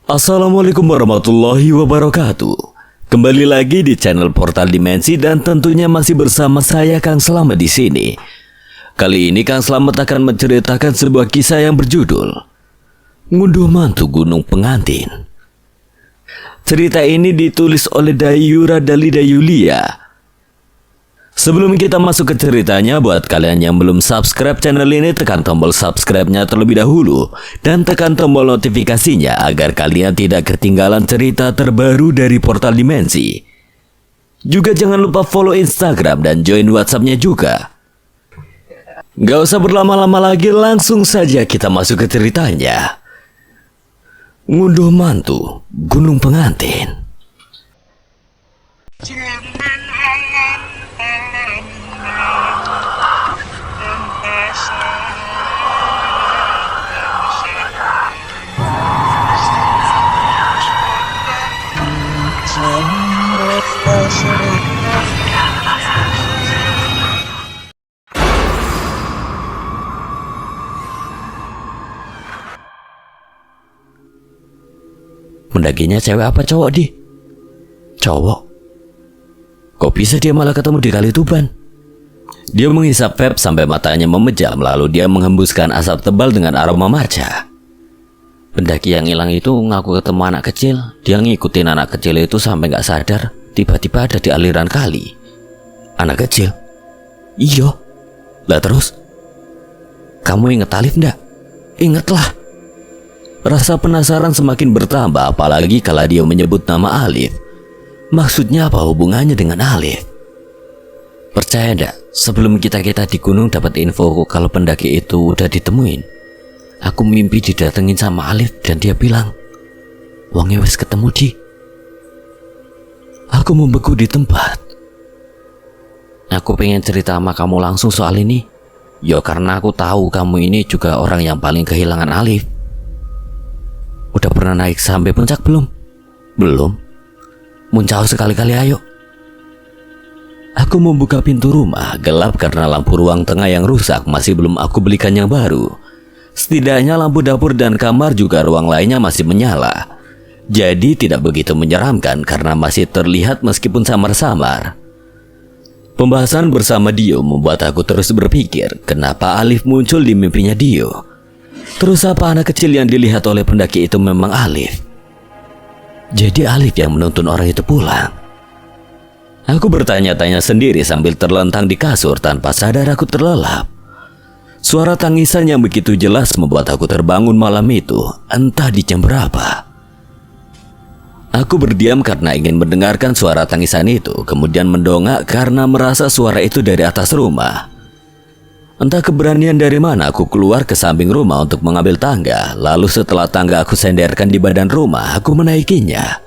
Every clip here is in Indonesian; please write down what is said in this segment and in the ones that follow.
Assalamualaikum warahmatullahi wabarakatuh. Kembali lagi di channel Portal Dimensi dan tentunya masih bersama saya Kang Slamet di sini. Kali ini Kang Slamet akan menceritakan sebuah kisah yang berjudul Ngunduh Mantu Gunung Pengantin. Cerita ini ditulis oleh Dayura Dalida Yulia. Sebelum kita masuk ke ceritanya, buat kalian yang belum subscribe channel ini, tekan tombol subscribe-nya terlebih dahulu dan tekan tombol notifikasinya agar kalian tidak ketinggalan cerita terbaru dari Portal Dimensi. Juga jangan lupa follow Instagram dan join WhatsApp-nya juga. Gak usah berlama-lama lagi, langsung saja kita masuk ke ceritanya. Ngunduh Mantu Gunung Pengantin. Mendakinya cewek apa cowok di? Cowok. Kok bisa dia malah ketemu di Kali Tuban? Dia menghisap vape sampai matanya memejam, lalu dia menghembuskan asap tebal dengan aroma matcha. Pendaki yang hilang itu ngaku ketemu anak kecil. Dia ngikutin anak kecil itu sampai gak sadar. Tiba-tiba ada di aliran kali. Anak kecil? Iya. Lah terus? Kamu inget Alif ndak? Ingatlah. Rasa penasaran semakin bertambah, apalagi kalau dia menyebut nama Alif. Maksudnya apa hubungannya dengan Alif? Percaya ndak, sebelum kita-kita di gunung dapat info kalau pendaki itu udah ditemuin, aku mimpi didatengin sama Alif dan dia bilang, "Wongnya wis ketemu di." Aku membeku di tempat. Aku pengen cerita sama kamu langsung soal ini. Ya karena aku tahu kamu ini juga orang yang paling kehilangan Alif. Udah pernah naik sampai puncak belum? Belum. Muncau sekali-kali ayo. Aku membuka pintu rumah, gelap karena lampu ruang tengah yang rusak, masih belum aku belikan yang baru. Setidaknya lampu dapur dan kamar juga ruang lainnya masih menyala. Jadi tidak begitu menyeramkan karena masih terlihat meskipun samar-samar. Pembahasan bersama Dio membuat aku terus berpikir, kenapa Alif muncul di mimpinya Dio? Terus apa anak kecil yang dilihat oleh pendaki itu memang Alif? Jadi Alif yang menuntun orang itu pulang. Aku bertanya-tanya sendiri sambil terlentang di kasur, tanpa sadar aku terlelap. Suara tangisan yang begitu jelas membuat aku terbangun malam itu, entah di jam berapa. Aku berdiam karena ingin mendengarkan suara tangisan itu, kemudian mendongak karena merasa suara itu dari atas rumah. Entah keberanian dari mana aku keluar ke samping rumah untuk mengambil tangga. Lalu setelah tangga aku senderkan di badan rumah, aku menaikinya.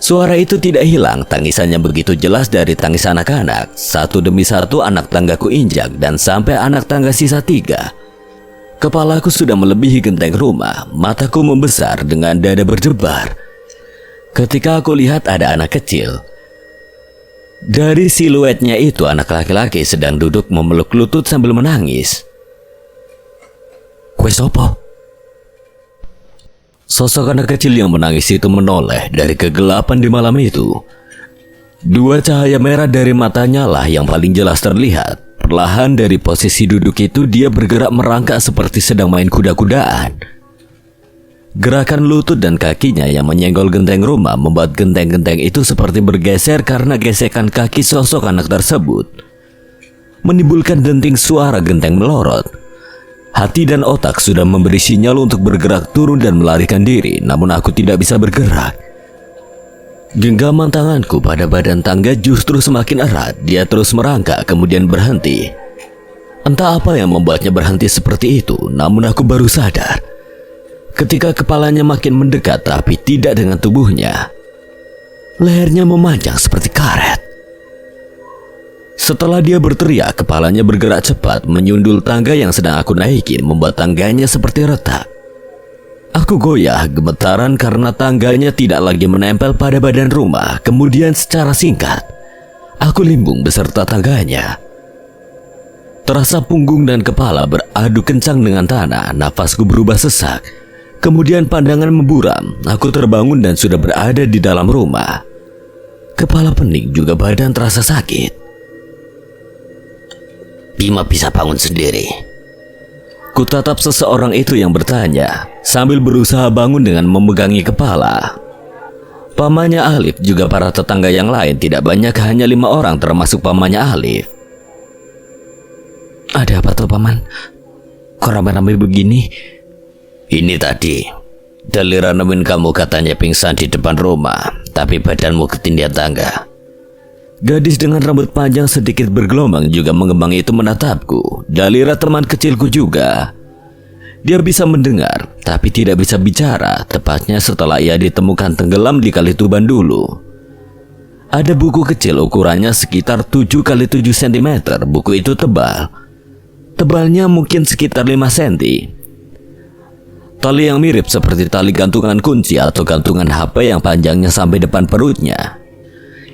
Suara itu tidak hilang, tangisannya begitu jelas dari tangis anak-anak. Satu demi satu anak tanggaku injak dan sampai anak tangga sisa 3. Kepalaku sudah melebihi genteng rumah, mataku membesar dengan dada berdebar. Ketika aku lihat ada anak kecil. Dari siluetnya itu anak laki-laki sedang duduk memeluk lutut sambil menangis. Kue sopo? Sosok anak kecil yang menangis itu menoleh dari kegelapan di malam itu. 2 cahaya merah dari matanya lah yang paling jelas terlihat. Perlahan dari posisi duduk itu dia bergerak merangkak seperti sedang main kuda-kudaan. Gerakan lutut dan kakinya yang menyenggol genteng rumah membuat genteng-genteng itu seperti bergeser karena gesekan kaki sosok anak tersebut. Menimbulkan denting suara genteng melorot. Hati dan otak sudah memberi sinyal untuk bergerak turun dan melarikan diri, namun aku tidak bisa bergerak. Genggaman tanganku pada badan tangga justru semakin erat. Dia terus merangkak kemudian berhenti. Entah apa yang membuatnya berhenti seperti itu, namun aku baru sadar ketika kepalanya makin mendekat tapi tidak dengan tubuhnya. Lehernya memanjang seperti karet. Setelah dia berteriak, kepalanya bergerak cepat menyundul tangga yang sedang aku naikin, membuat tangganya seperti retak. Aku goyah gemetaran karena tangganya tidak lagi menempel pada badan rumah. Kemudian secara singkat, aku limbung beserta tangganya. Terasa punggung dan kepala beradu kencang dengan tanah. Nafasku berubah sesak. Kemudian pandangan memburam, aku terbangun dan sudah berada di dalam rumah. Kepala pening juga badan terasa sakit. Bima bisa bangun sendiri. Kutatap seseorang itu yang bertanya sambil berusaha bangun dengan memegangi kepala. Pamannya Alif juga para tetangga yang lain tidak banyak, hanya 5 orang termasuk pamannya Alif. Ada apa tuh paman? Kok ramai-ramai begini? Ini tadi Dalira nemuin kamu, katanya pingsan di depan rumah, tapi badanmu ketindihan tangga. Gadis dengan rambut panjang sedikit bergelombang juga mengembang itu menatapku. Dalira teman kecilku juga. Dia bisa mendengar, tapi tidak bisa bicara, tepatnya setelah ia ditemukan tenggelam di Kali Tuban dulu. Ada buku kecil ukurannya sekitar 7 kali 7 cm. Buku itu tebal. Tebalnya mungkin sekitar 5 cm. Tali yang mirip seperti tali gantungan kunci atau gantungan HP yang panjangnya sampai depan perutnya.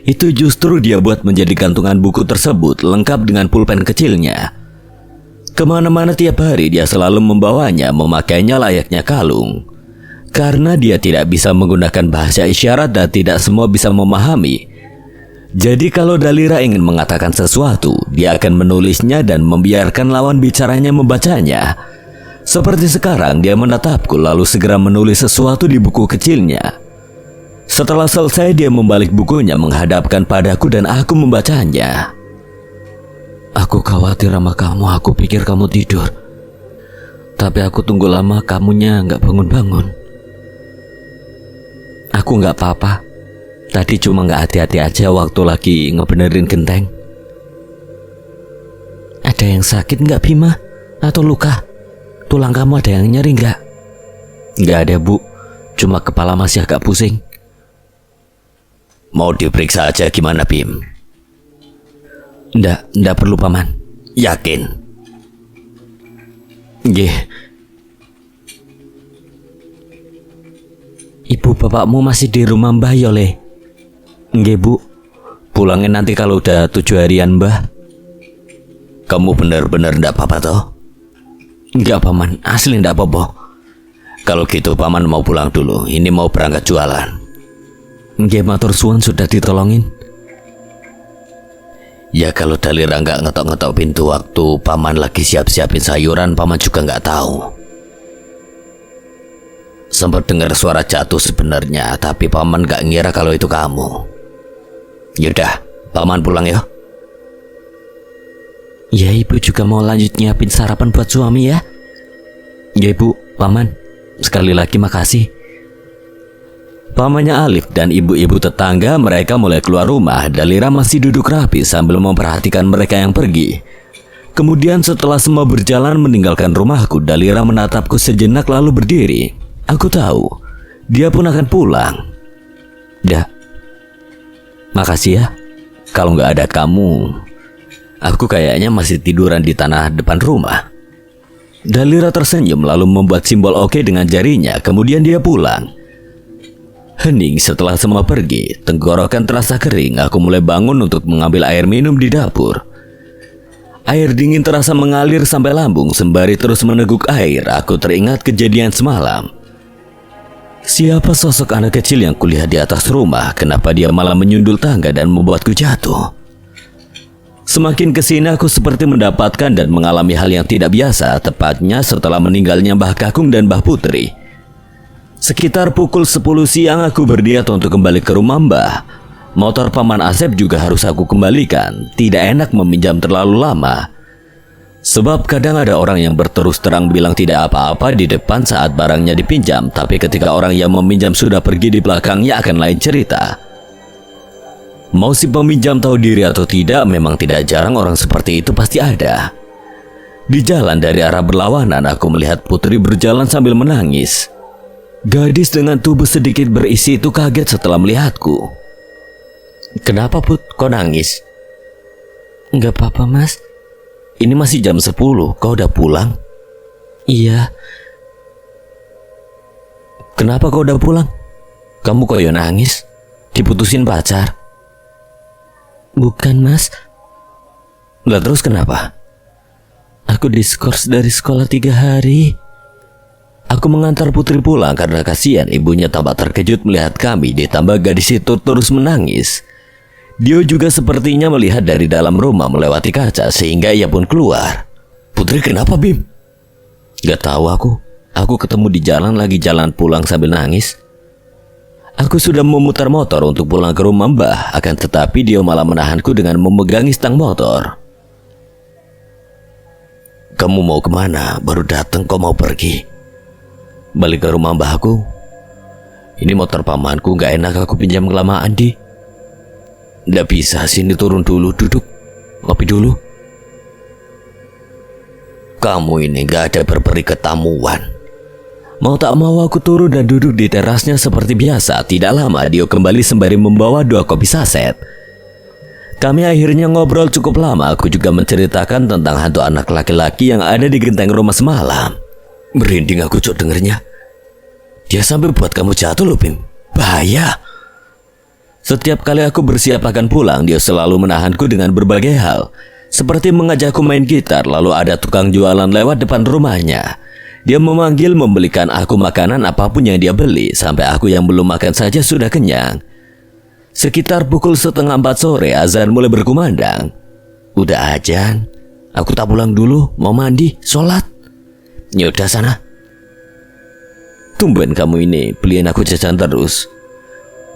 Itu justru dia buat menjadi gantungan buku tersebut, lengkap dengan pulpen kecilnya. Kemana-mana tiap hari dia selalu membawanya, memakainya layaknya kalung. Karena dia tidak bisa menggunakan bahasa isyarat dan tidak semua bisa memahami. Jadi kalau Dalira ingin mengatakan sesuatu, dia akan menulisnya dan membiarkan lawan bicaranya membacanya. Seperti sekarang dia menatapku lalu segera menulis sesuatu di buku kecilnya. Setelah selesai dia membalik bukunya menghadapkan padaku dan aku membacanya. Aku khawatir sama kamu, aku pikir kamu tidur. Tapi aku tunggu lama, kamunya nggak bangun-bangun. Aku nggak apa-apa. Tadi cuma nggak hati-hati aja waktu lagi ngebenerin genteng. Ada yang sakit nggak Bima? Atau luka? Tulang kamu ada yang nyeri nggak? Nggak ada bu, cuma kepala masih agak pusing. Mau diperiksa aja gimana Bim? Nggak perlu paman. Yakin? Nggih. Ibu bapakmu masih di rumah Mbah Yole? Nggih bu. Pulangin nanti kalau udah 7 harian Mbah. Kamu benar-benar ndak apa-apa toh? Nggak paman, asli ndak apa-apa. Kalau gitu paman mau pulang dulu. Ini mau berangkat jualan. Nggih matur suwun, sudah ditolongin. Ya kalau Dalira nggak ngetok-ngetok pintu waktu paman lagi siap-siapin sayuran, paman juga nggak tahu. Sempat dengar suara jatuh sebenarnya, tapi paman nggak ngira kalau itu kamu. Yaudah, paman pulang ya. Ya ibu juga mau lanjut nyiapin sarapan buat suami ya. Ya ibu, paman, sekali lagi makasih. Pamannya Alif dan ibu-ibu tetangga mereka mulai keluar rumah. Dalira masih duduk rapi sambil memperhatikan mereka yang pergi. Kemudian setelah semua berjalan meninggalkan rumahku, Dalira menatapku sejenak lalu berdiri. Aku tahu dia pun akan pulang. Dah, makasih ya. Kalau nggak ada kamu, aku kayaknya masih tiduran di tanah depan rumah. Dalira tersenyum lalu membuat simbol oke dengan jarinya. Kemudian dia pulang. Hening setelah semua pergi, tenggorokan terasa kering. Aku mulai bangun untuk mengambil air minum di dapur. Air dingin terasa mengalir sampai lambung. Sembari terus meneguk air, aku teringat kejadian semalam. Siapa sosok anak kecil yang kulihat di atas rumah? Kenapa dia malah menyundul tangga dan membuatku jatuh? Semakin kesini aku seperti mendapatkan dan mengalami hal yang tidak biasa. Tepatnya setelah meninggalnya Mbah Kakung dan Mbah Putri. Sekitar pukul 10 siang aku berniat untuk kembali ke rumah Mbah. Motor paman Asep juga harus aku kembalikan. Tidak enak meminjam terlalu lama. Sebab kadang ada orang yang berterus terang bilang tidak apa-apa di depan saat barangnya dipinjam, tapi ketika orang yang meminjam sudah pergi di belakangnya akan lain cerita. Mau si peminjam tahu diri atau tidak, memang tidak jarang orang seperti itu pasti ada. Di jalan dari arah berlawanan aku melihat Putri berjalan sambil menangis. Gadis dengan tubuh sedikit berisi itu kaget setelah melihatku. Kenapa Put? Kau nangis? Enggak apa-apa mas. Ini masih jam 10, kau udah pulang? Iya. Kenapa kau udah pulang? Kamu kok ya nangis? Diputusin pacar? Bukan mas. Lah terus kenapa? Aku diskors dari sekolah 3 hari. Aku mengantar Putri pulang karena kasihan ibunya tampak terkejut melihat kami, ditambah gadis itu terus menangis. Dio juga sepertinya melihat dari dalam rumah melewati kaca sehingga ia pun keluar. "Putri kenapa, Bim?" "Gak tahu aku. Aku ketemu di jalan lagi jalan pulang sambil nangis." Aku sudah memutar motor untuk pulang ke rumah Mbah, akan tetapi Dio malah menahanku dengan memegangi stang motor. "Kamu mau kemana? Baru datang kok mau pergi?" "Balik ke rumah mbahku. Ini motor pamanku, gak enak aku pinjam kelamaan, Di." "Nggak bisa, sini turun dulu, duduk. Ngopi dulu." "Kamu ini gak ada berberi ketamuan." Mau tak mau aku turun dan duduk di terasnya seperti biasa. Tidak lama Dio kembali sembari membawa 2 kopi saset. Kami akhirnya ngobrol cukup lama. Aku juga menceritakan tentang hantu anak laki-laki yang ada di genteng rumah semalam. Merinding aku cok dengernya. "Dia sampai buat kamu jatuh loh, Bim. Bahaya." Setiap kali aku bersiap akan pulang, dia selalu menahanku dengan berbagai hal. Seperti mengajakku main gitar, lalu ada tukang jualan lewat depan rumahnya. Dia memanggil membelikan aku makanan apapun yang dia beli, sampai aku yang belum makan saja sudah kenyang. Sekitar pukul 3:30 sore, azan mulai berkumandang. "Udah azan, aku tak pulang dulu, mau mandi, sholat." "Yaudah sana." "Tumben kamu ini beliin aku jajan terus."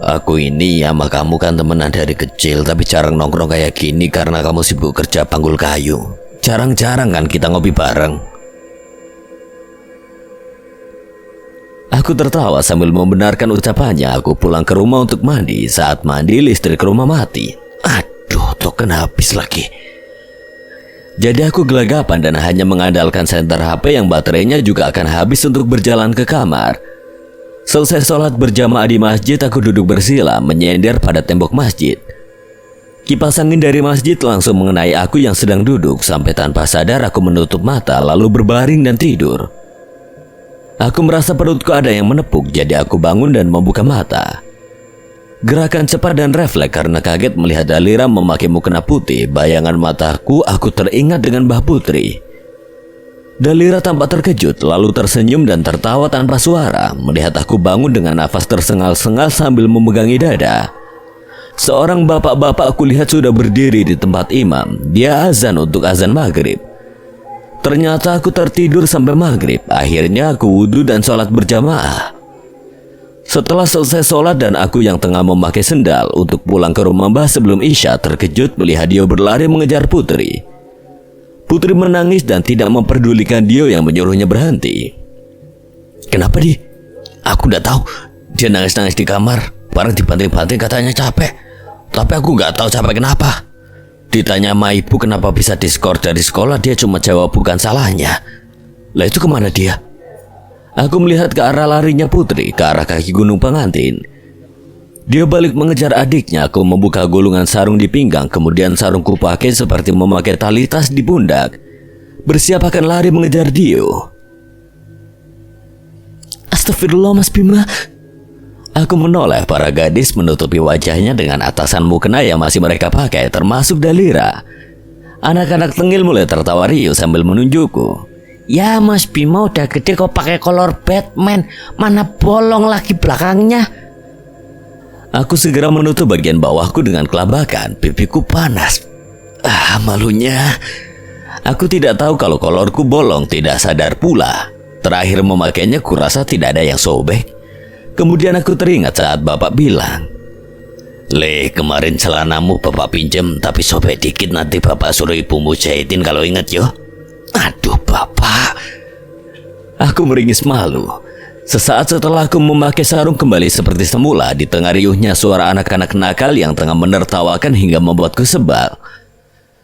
"Aku ini sama kamu kan temenan dari kecil, tapi jarang nongkrong kayak gini karena kamu sibuk kerja panggul kayu. Jarang-jarang kan kita ngopi bareng." Aku tertawa sambil membenarkan ucapannya. Aku pulang ke rumah untuk mandi. Saat mandi, listrik rumah mati. Aduh, token habis lagi. Jadi aku gelagapan dan hanya mengandalkan senter HP yang baterainya juga akan habis untuk berjalan ke kamar. Selesai sholat berjamaah di masjid, aku duduk bersila menyender pada tembok masjid. Kipas angin dari masjid langsung mengenai aku yang sedang duduk. Sampai tanpa sadar aku menutup mata lalu berbaring dan tidur. Aku merasa perutku ada yang menepuk, jadi aku bangun dan membuka mata. Gerakan cepat dan refleks karena kaget melihat Dalira memakai mukena putih. Bayangan mataku, aku teringat dengan Mbah Putri. Dalira tampak terkejut, lalu tersenyum dan tertawa tanpa suara. Melihat aku bangun dengan nafas tersengal-sengal sambil memegangi dada. Seorang bapak-bapak aku lihat sudah berdiri di tempat imam. Dia azan untuk azan maghrib. Ternyata aku tertidur sampai maghrib. Akhirnya aku wudhu dan sholat berjamaah. Setelah selesai sholat dan aku yang tengah memakai sendal untuk pulang ke rumah Mbah sebelum Isya, terkejut melihat Dio berlari mengejar Putri. Putri menangis dan tidak memperdulikan Dio yang menyuruhnya berhenti. "Kenapa, Di?" "Aku udah tahu. Dia nangis-nangis di kamar. Bareng dibanting-banting katanya capek. Tapi aku nggak tahu capek kenapa. Ditanya sama ibu kenapa bisa diskor dari sekolah, dia cuma jawab bukan salahnya. Lah itu kemana dia?" Aku melihat ke arah larinya Putri, ke arah kaki gunung pengantin. Dia balik mengejar adiknya. Aku membuka gulungan sarung di pinggang, kemudian sarungku pakai seperti memakai tali tas di pundak. Bersiap akan lari mengejar Dio. "Astagfirullah, Mas Bima." Aku menoleh. Para gadis menutupi wajahnya dengan atasan mukena yang masih mereka pakai, termasuk Dalira. Anak-anak tengil mulai tertawa riuh sambil menunjukku. "Ya Mas Bima udah gede kok pakai kolor Batman. Mana bolong lagi belakangnya." Aku segera menutup bagian bawahku dengan kelabakan. Pipiku panas. Malunya. Aku tidak tahu kalau kolorku bolong, tidak sadar pula. Terakhir memakainya kurasa tidak ada yang sobek. Kemudian aku teringat saat bapak bilang, "Le, kemarin celanamu bapak pinjem tapi sobek dikit, nanti bapak suruh ibumu jahitin kalau inget yo." Aduh bapak. Aku meringis malu. Sesaat setelah aku memakai sarung kembali seperti semula, di tengah riuhnya suara anak-anak nakal yang tengah menertawakan hingga membuatku sebal.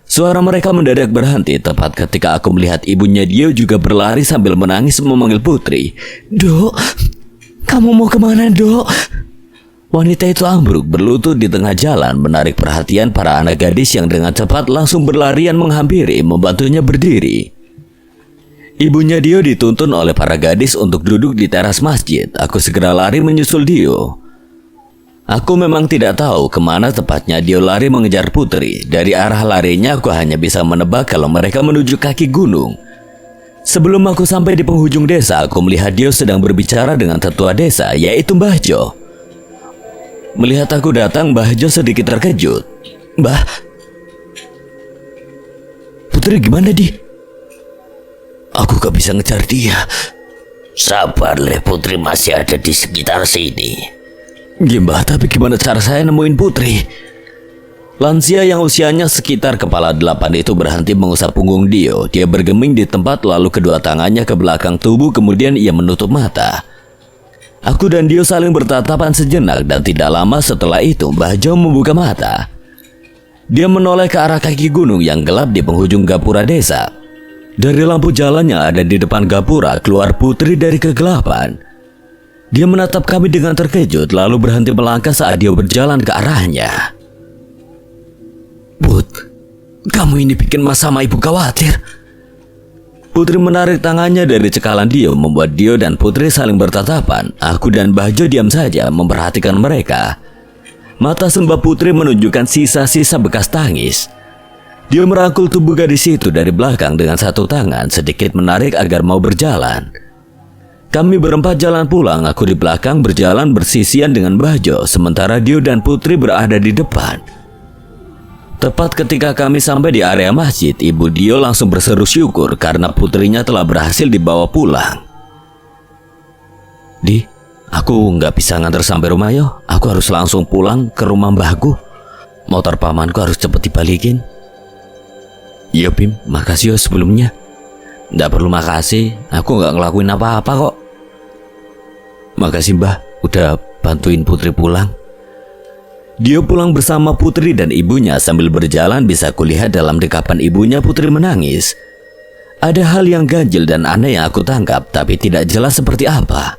Suara mereka mendadak berhenti tepat ketika aku melihat ibunya Dio juga berlari sambil menangis memanggil Putri. "Dok, kamu mau kemana, Dok?" Wanita itu ambruk berlutut di tengah jalan, menarik perhatian para anak gadis yang dengan cepat langsung berlarian menghampiri, membantunya berdiri. Ibunya Dio dituntun oleh para gadis untuk duduk di teras masjid. Aku segera lari menyusul Dio. Aku memang tidak tahu kemana tepatnya Dio lari mengejar Putri. Dari arah larinya aku hanya bisa menebak kalau mereka menuju kaki gunung. Sebelum aku sampai di penghujung desa, aku melihat Dio sedang berbicara dengan tetua desa, yaitu Mbah Jo. Melihat aku datang, Mbah Jo sedikit terkejut. Mbah, Putri gimana, Di? Aku gak bisa ngejar dia. Sabar, Le, Putri masih ada di sekitar sini. Mbah, tapi gimana cara saya nemuin Putri? Lansia yang usianya sekitar kepala 8 itu berhenti mengusap punggung Dio. Dia bergeming di tempat, lalu kedua tangannya ke belakang tubuh, kemudian ia menutup mata. Aku dan Dio saling bertatapan sejenak, dan tidak lama setelah itu Mbah Jo membuka mata. Dia menoleh ke arah kaki gunung yang gelap di penghujung gapura desa. Dari lampu jalan yang ada di depan gapura keluar Putri dari kegelapan. Dia menatap kami dengan terkejut, lalu berhenti melangkah saat dia berjalan ke arahnya. Put, kamu ini bikin Mas sama Ibu khawatir. Putri menarik tangannya dari cekalan Dio, membuat Dio dan Putri saling bertatapan. Aku dan Mbah Jo diam saja memperhatikan mereka. Mata Mbak Putri menunjukkan sisa-sisa bekas tangis. Dia merangkul tubuh gadis itu dari belakang dengan satu tangan, sedikit menarik agar mau berjalan. Kami berempat jalan pulang, aku di belakang berjalan bersisian dengan Mbah Jo, sementara Dio dan Putri berada di depan. Tepat ketika kami sampai di area masjid, Ibu Dio langsung berseru syukur karena putrinya telah berhasil dibawa pulang. Di, aku nggak bisa nganter sampai rumah yo. Aku harus langsung pulang ke rumah mbahku. Motor pamanku harus cepet dibalikin. Iya Bim, makasih yo sebelumnya. Nggak perlu makasih, aku nggak ngelakuin apa-apa kok. Makasih Mbah, udah bantuin Putri pulang. Dia pulang bersama Putri dan ibunya. Sambil berjalan bisa kulihat dalam dekapan ibunya Putri menangis. Ada hal yang ganjil dan aneh yang aku tangkap, tapi tidak jelas seperti apa.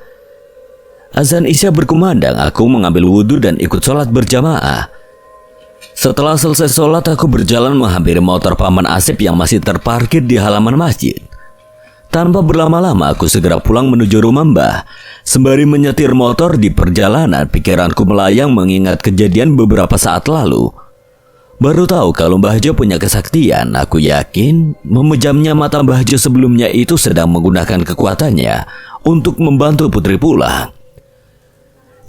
Azan Isya berkumandang, aku mengambil wudhu dan ikut sholat berjamaah. Setelah selesai sholat, aku berjalan menghampiri motor Paman Asep yang masih terparkir di halaman masjid. Tanpa berlama-lama, aku segera pulang menuju rumah Mbah. Sembari menyetir motor di perjalanan, pikiranku melayang mengingat kejadian beberapa saat lalu. Baru tahu kalau Mbah Jo punya kesaktian. Aku yakin memejamnya mata Mbah Jo sebelumnya itu sedang menggunakan kekuatannya untuk membantu Putri pulang.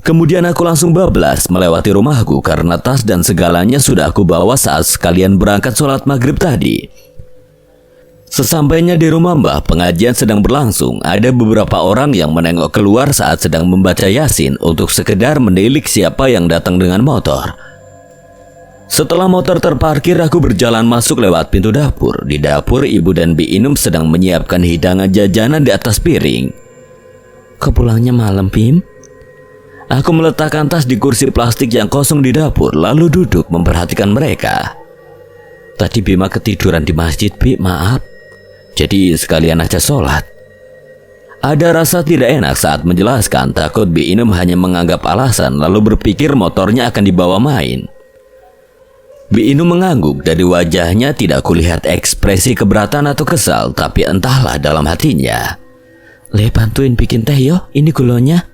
Kemudian aku langsung bablas melewati rumahku karena tas dan segalanya sudah aku bawa saat sekalian berangkat sholat maghrib tadi. Sesampainya di rumah Mbah, pengajian sedang berlangsung. Ada beberapa orang yang menengok keluar saat sedang membaca Yasin untuk sekedar menilik siapa yang datang dengan motor. Setelah motor terparkir, aku berjalan masuk lewat pintu dapur. Di dapur, Ibu dan Bi Inum sedang menyiapkan hidangan jajanan di atas piring. Kok pulangnya malam, Bim? Aku meletakkan tas di kursi plastik yang kosong di dapur, lalu duduk memperhatikan mereka. Tadi Bima ketiduran di masjid, Bi, maaf. Jadi sekalian aja sholat. Ada rasa tidak enak saat menjelaskan, takut Bi Inum hanya menganggap alasan lalu berpikir motornya akan dibawa main. Bi Inum mengangguk, dari wajahnya tidak kulihat ekspresi keberatan atau kesal, tapi entahlah dalam hatinya. Le, bantuin bikin teh yo, ini gulanya.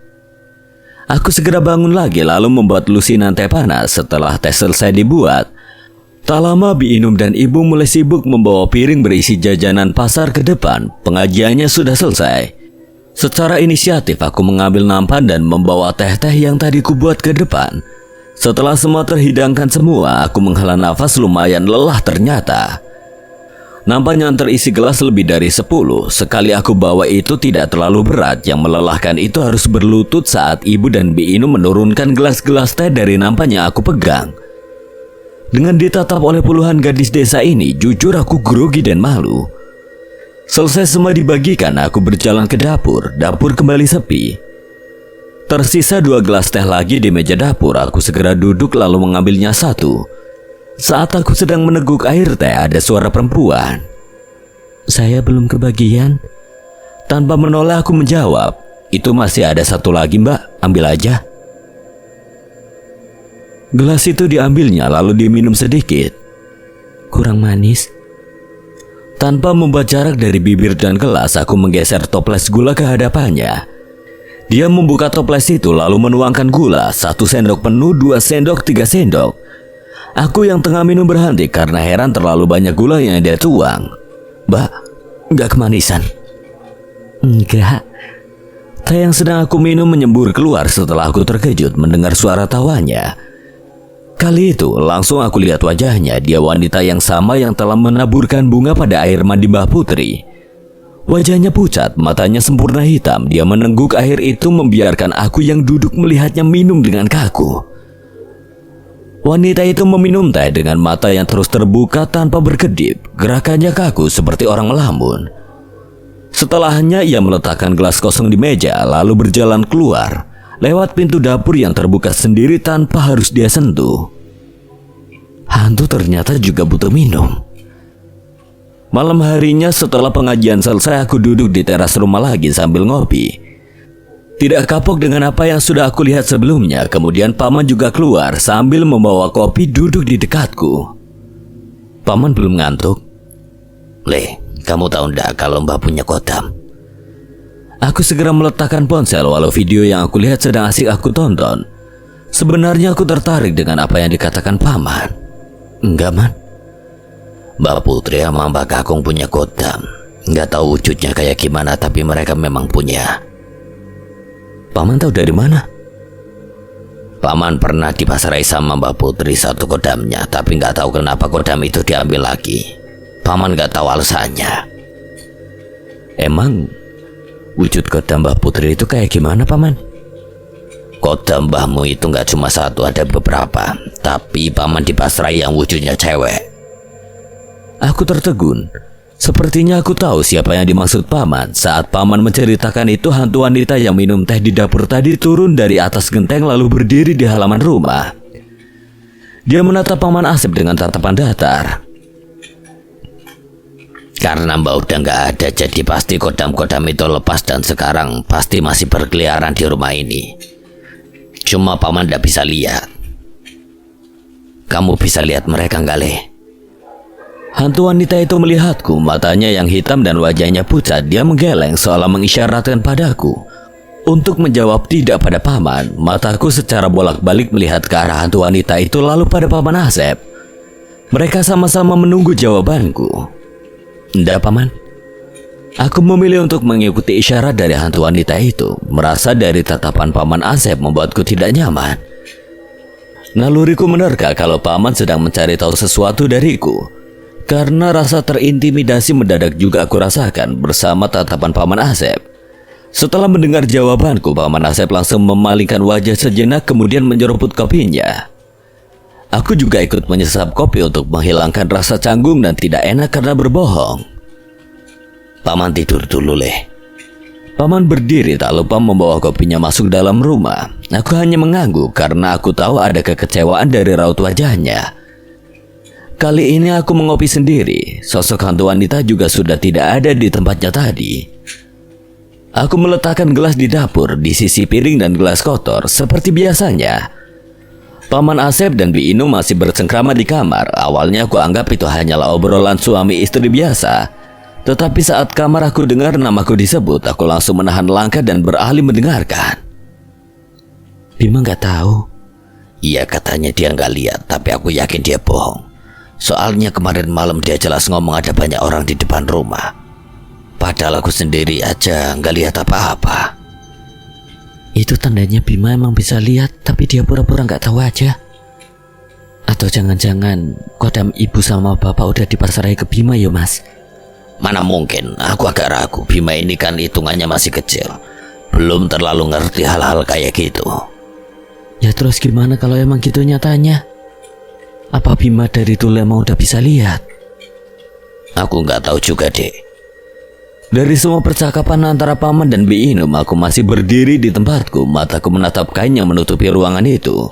Aku segera bangun lagi lalu membuat lusinan teh panas. Setelah teh selesai dibuat, tak lama Bi Inum dan Ibu mulai sibuk membawa piring berisi jajanan pasar ke depan. Pengajiannya sudah selesai. Secara inisiatif aku mengambil nampan dan membawa teh-teh yang tadi kubuat ke depan. Setelah semua terhidangkan semua, aku menghela nafas lumayan lelah ternyata. Nampan yang terisi gelas lebih dari 10. Sekali aku bawa itu tidak terlalu berat. Yang melelahkan itu harus berlutut saat Ibu dan Bi Inum menurunkan gelas-gelas teh dari nampan yang aku pegang. Dengan ditatap oleh puluhan gadis desa ini, jujur aku grogi dan malu. Selesai semua dibagikan, aku berjalan ke dapur. Dapur kembali sepi. Tersisa 2 gelas teh lagi di meja dapur. Aku segera duduk lalu mengambilnya satu. Saat aku sedang meneguk air teh, ada suara perempuan. Saya belum kebagian. Tanpa menoleh aku menjawab, itu masih ada satu lagi Mbak, ambil aja. Gelas itu diambilnya lalu diminum sedikit. Kurang manis. Tanpa membuat jarak dari bibir dan gelas, aku menggeser toples gula ke hadapannya. Dia membuka toples itu lalu menuangkan gula, 1 sendok penuh, 2 sendok, 3 sendok. Aku yang tengah minum berhenti karena heran terlalu banyak gula yang dia tuang. Mbak, nggak kemanisan. Enggak. Teh yang sedang aku minum menyembur keluar setelah aku terkejut mendengar suara tawanya. Kali itu langsung aku lihat wajahnya. Dia wanita yang sama yang telah menaburkan bunga pada air mandi Mbah Putri. Wajahnya pucat, matanya sempurna hitam. Dia menengguk air itu membiarkan aku yang duduk melihatnya minum dengan kaku. Wanita itu meminum teh dengan mata yang terus terbuka tanpa berkedip. Gerakannya kaku seperti orang melamun. Setelahnya ia meletakkan gelas kosong di meja lalu berjalan keluar lewat pintu dapur yang terbuka sendiri tanpa harus dia sentuh. Hantu ternyata juga butuh minum. Malam harinya setelah pengajian selesai, aku duduk di teras rumah lagi sambil ngopi. Tidak kapok dengan apa yang sudah aku lihat sebelumnya. Kemudian paman juga keluar sambil membawa kopi duduk di dekatku. Paman belum ngantuk. Le, kamu tahu ndak kalau Mbah punya kodam? Aku segera meletakkan ponsel walau video yang aku lihat sedang asik aku tonton. Sebenarnya aku tertarik dengan apa yang dikatakan paman. Enggak, Man. Mbah Putri sama Mbah Kakung punya kodam. Nggak tahu wujudnya kayak gimana, tapi mereka memang punya. Paman tahu dari mana? Paman pernah dipasarai sama Mbah Putri satu kodamnya, tapi nggak tahu kenapa kodam itu diambil lagi. Paman nggak tahu alasannya. Emang wujud kodam Mbah Putri itu kayak gimana, Paman? Kodam mbahmu itu nggak cuma satu, ada beberapa. Tapi paman dipasarai yang wujudnya cewek. Aku tertegun. Sepertinya aku tahu siapa yang dimaksud paman. Saat paman menceritakan itu, hantu wanita yang minum teh di dapur tadi turun dari atas genteng lalu berdiri di halaman rumah. Dia menatap paman Asep dengan tatapan datar. Karena mbak udah nggak ada, jadi pasti kodam-kodam itu lepas dan sekarang pasti masih berkeliaran di rumah ini. Cuma paman nggak bisa lihat. Kamu bisa lihat mereka nggak, Le? Hantu wanita itu melihatku, matanya yang hitam dan wajahnya pucat. Dia menggeleng seolah mengisyaratkan padaku untuk menjawab tidak pada paman. Mataku secara bolak-balik melihat ke arah hantu wanita itu lalu pada paman Asep. Mereka sama-sama menunggu jawabanku. Ndak, Paman. Aku memilih untuk mengikuti isyarat dari hantu wanita itu. Merasa dari tatapan paman Asep membuatku tidak nyaman. Naluriku menerka kalau paman sedang mencari tahu sesuatu dariku. Karena rasa terintimidasi mendadak juga aku rasakan bersama tatapan paman Asep. Setelah mendengar jawabanku, paman Asep langsung memalingkan wajah sejenak kemudian menyeruput kopinya. Aku juga ikut menyesap kopi untuk menghilangkan rasa canggung dan tidak enak karena berbohong. Paman tidur dulu, Le. Paman berdiri tak lupa membawa kopinya masuk dalam rumah. Aku hanya mengangguk karena aku tahu ada kekecewaan dari raut wajahnya. Kali ini aku mengopi sendiri. Sosok hantu wanita juga sudah tidak ada di tempatnya tadi. Aku meletakkan gelas di dapur di sisi piring dan gelas kotor seperti biasanya. Paman Asep dan Bi Inu masih bersengkrama di kamar. Awalnya aku anggap itu hanyalah obrolan suami istri biasa. Tetapi saat kamar aku dengar namaku disebut, aku langsung menahan langkah dan beralih mendengarkan. Bima nggak tahu. Iya, katanya dia nggak lihat, tapi aku yakin dia bohong. Soalnya kemarin malam dia jelas ngomong ada banyak orang di depan rumah. Padahal aku sendiri aja nggak lihat apa-apa. Itu tandanya Bima emang bisa lihat, tapi dia pura-pura nggak tahu aja. Atau jangan-jangan kodam ibu sama bapak udah dipasarai ke Bima ya, Mas? Mana mungkin, aku agak ragu. Bima ini kan hitungannya masih kecil, belum terlalu ngerti hal-hal kayak gitu. Ya terus gimana kalau emang gitu nyatanya? Apa Bima dari dulu emang udah bisa lihat? Aku nggak tahu juga, Dek. Dari semua percakapan antara paman dan Bi Inum, aku masih berdiri di tempatku. Mataku menatap kain yang menutupi ruangan itu.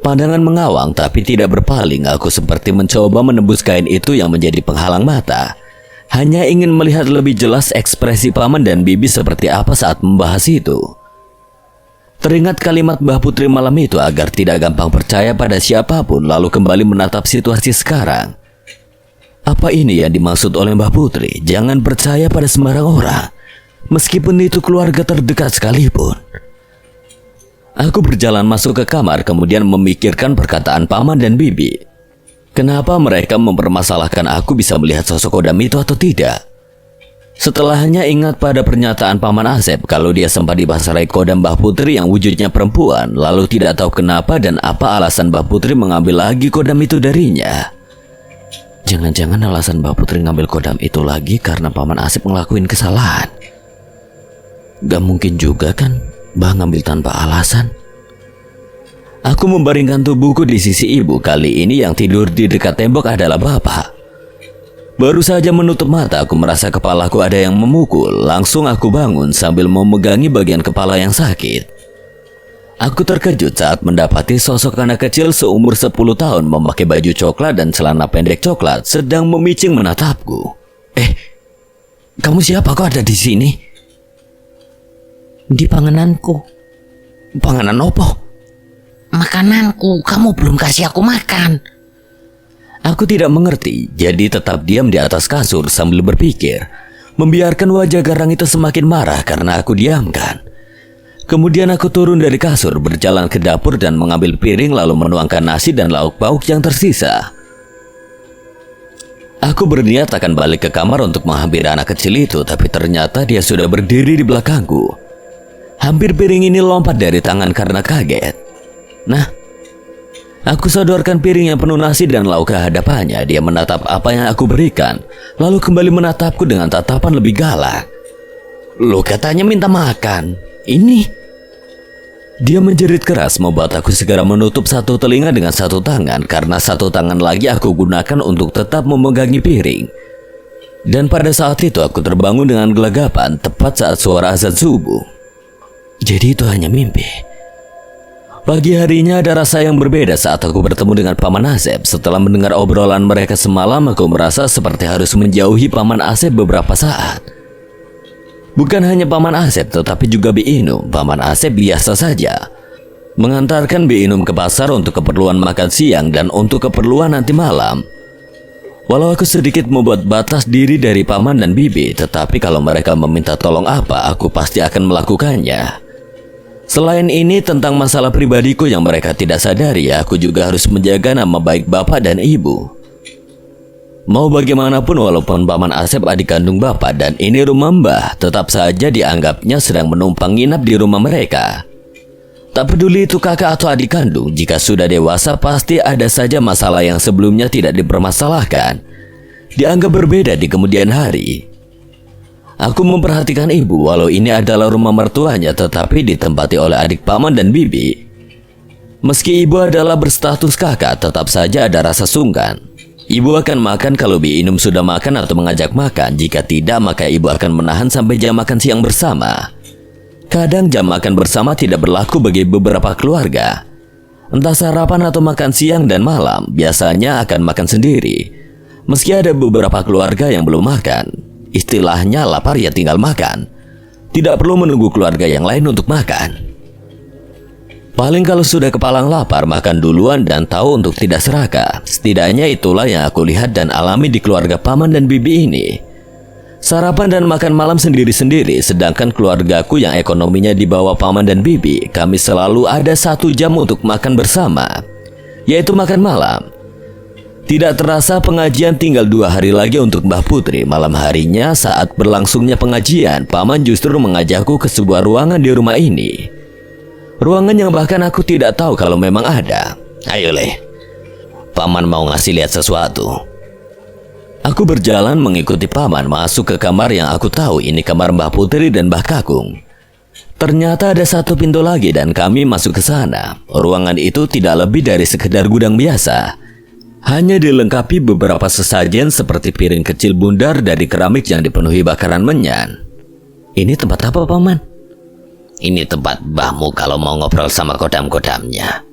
Pandangan mengawang tapi tidak berpaling. Aku seperti mencoba menembus kain itu yang menjadi penghalang mata. Hanya ingin melihat lebih jelas ekspresi paman dan bibi seperti apa saat membahas itu. Teringat kalimat Mbah Putri malam itu agar tidak gampang percaya pada siapapun, lalu kembali menatap situasi sekarang. Apa ini yang dimaksud oleh Mbah Putri? Jangan percaya pada sembarang orang, meskipun itu keluarga terdekat sekalipun. Aku berjalan masuk ke kamar kemudian memikirkan perkataan paman dan bibi. Kenapa mereka mempermasalahkan aku bisa melihat sosok kodam itu atau tidak? Setelahnya ingat pada pernyataan Paman Asep kalau dia sempat dipasarai kodam Mbah Putri yang wujudnya perempuan, lalu tidak tahu kenapa dan apa alasan Mbah Putri mengambil lagi kodam itu darinya. Jangan-jangan alasan Mbah Putri ngambil kodam itu lagi karena Paman Asep ngelakuin kesalahan. Gak mungkin juga kan Mbah ngambil tanpa alasan. Aku membaringkan tubuhku di sisi ibu. Kali ini yang tidur di dekat tembok adalah bapak. Baru saja menutup mata, aku merasa kepalaku ada yang memukul. Langsung aku bangun sambil memegangi bagian kepala yang sakit. Aku terkejut saat mendapati sosok anak kecil seumur 10 tahun memakai baju coklat dan celana pendek coklat sedang memicing menatapku. Kamu siapa? Kok ada di sini? Di pangananku. Panganan opo? Makananku, kamu belum kasih aku makan. Aku tidak mengerti, jadi tetap diam di atas kasur sambil berpikir, membiarkan wajah garang itu semakin marah karena aku diamkan. Kemudian aku turun dari kasur, berjalan ke dapur dan mengambil piring lalu menuangkan nasi dan lauk pauk yang tersisa. Aku berniat akan balik ke kamar untuk menghampiri anak kecil itu, tapi ternyata dia sudah berdiri di belakangku. Hampir piring ini lompat dari tangan karena kaget. Nah, aku sodorkan piring yang penuh nasi dan lauk ke hadapannya. Dia menatap apa yang aku berikan, lalu kembali menatapku dengan tatapan lebih galak. Lo katanya minta makan. Ini. Dia menjerit keras membuat aku segera menutup satu telinga dengan satu tangan karena satu tangan lagi aku gunakan untuk tetap memegangi piring. Dan pada saat itu aku terbangun dengan gelagapan tepat saat suara azan subuh. Jadi itu hanya mimpi. Pagi harinya ada rasa yang berbeda saat aku bertemu dengan Paman Asep. Setelah mendengar obrolan mereka semalam, aku merasa seperti harus menjauhi Paman Asep beberapa saat. Bukan hanya Paman Asep, tetapi juga Bi Inum. Paman Asep biasa saja mengantarkan Bi Inum ke pasar untuk keperluan makan siang dan untuk keperluan nanti malam. Walau aku sedikit membuat batas diri dari Paman dan Bibi, tetapi kalau mereka meminta tolong apa, aku pasti akan melakukannya. Selain ini, tentang masalah pribadiku yang mereka tidak sadari, aku juga harus menjaga nama baik bapak dan ibu. Mau bagaimanapun, walaupun Paman Asep adik kandung bapak dan ini rumah Mbah, tetap saja dianggapnya sedang menumpang nginap di rumah mereka. Tak peduli itu kakak atau adik kandung, jika sudah dewasa pasti ada saja masalah yang sebelumnya tidak dipermasalahkan, dianggap berbeda di kemudian hari. Aku memperhatikan ibu, walau ini adalah rumah mertuanya tetapi ditempati oleh adik paman dan bibi. Meski ibu adalah berstatus kakak, tetap saja ada rasa sungkan. Ibu akan makan kalau Bi Inum sudah makan atau mengajak makan. Jika tidak, maka ibu akan menahan sampai jam makan siang bersama. Kadang jam makan bersama tidak berlaku bagi beberapa keluarga. Entah sarapan atau makan siang dan malam, biasanya akan makan sendiri. Meski ada beberapa keluarga yang belum makan. Istilahnya lapar ya tinggal makan. Tidak perlu menunggu keluarga yang lain untuk makan. Paling kalau sudah kepalang lapar, makan duluan dan tahu untuk tidak serakah. Setidaknya itulah yang aku lihat dan alami di keluarga paman dan bibi ini. Sarapan dan makan malam sendiri-sendiri, sedangkan keluargaku yang ekonominya di bawah paman dan bibi, kami selalu ada 1 jam untuk makan bersama, yaitu makan malam. Tidak terasa pengajian tinggal 2 hari lagi untuk Mbah Putri. Malam harinya saat berlangsungnya pengajian, paman justru mengajakku ke sebuah ruangan di rumah ini. Ruangan yang bahkan aku tidak tahu kalau memang ada. Ayo Le, paman mau ngasih lihat sesuatu. Aku berjalan mengikuti paman masuk ke kamar yang aku tahu ini kamar Mbah Putri dan Mbah Kakung. Ternyata ada 1 pintu lagi dan kami masuk ke sana. Ruangan itu tidak lebih dari sekedar gudang biasa. Hanya dilengkapi beberapa sesajen seperti piring kecil bundar dari keramik yang dipenuhi bakaran menyan. Ini tempat apa paman? Ini tempat mbahmu kalau mau ngobrol sama kodam-kodamnya.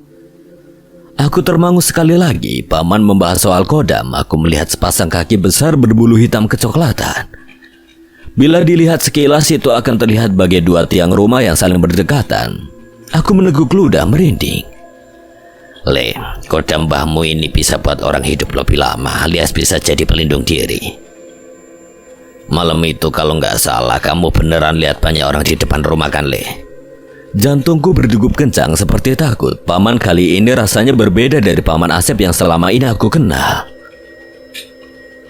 Aku termangu sekali lagi. Paman membahas soal kodam. Aku melihat sepasang kaki besar berbulu hitam kecoklatan. Bila dilihat sekilas itu akan terlihat bagai 2 tiang rumah yang saling berdekatan. Aku meneguk ludah merinding. Le, kodam mbahmu ini bisa buat orang hidup lebih lama, alias bisa jadi pelindung diri. Malam itu kalau nggak salah kamu beneran lihat banyak orang di depan rumah kan Le? Jantungku berdegup kencang seperti takut. Paman kali ini rasanya berbeda dari Paman Asep yang selama ini aku kenal.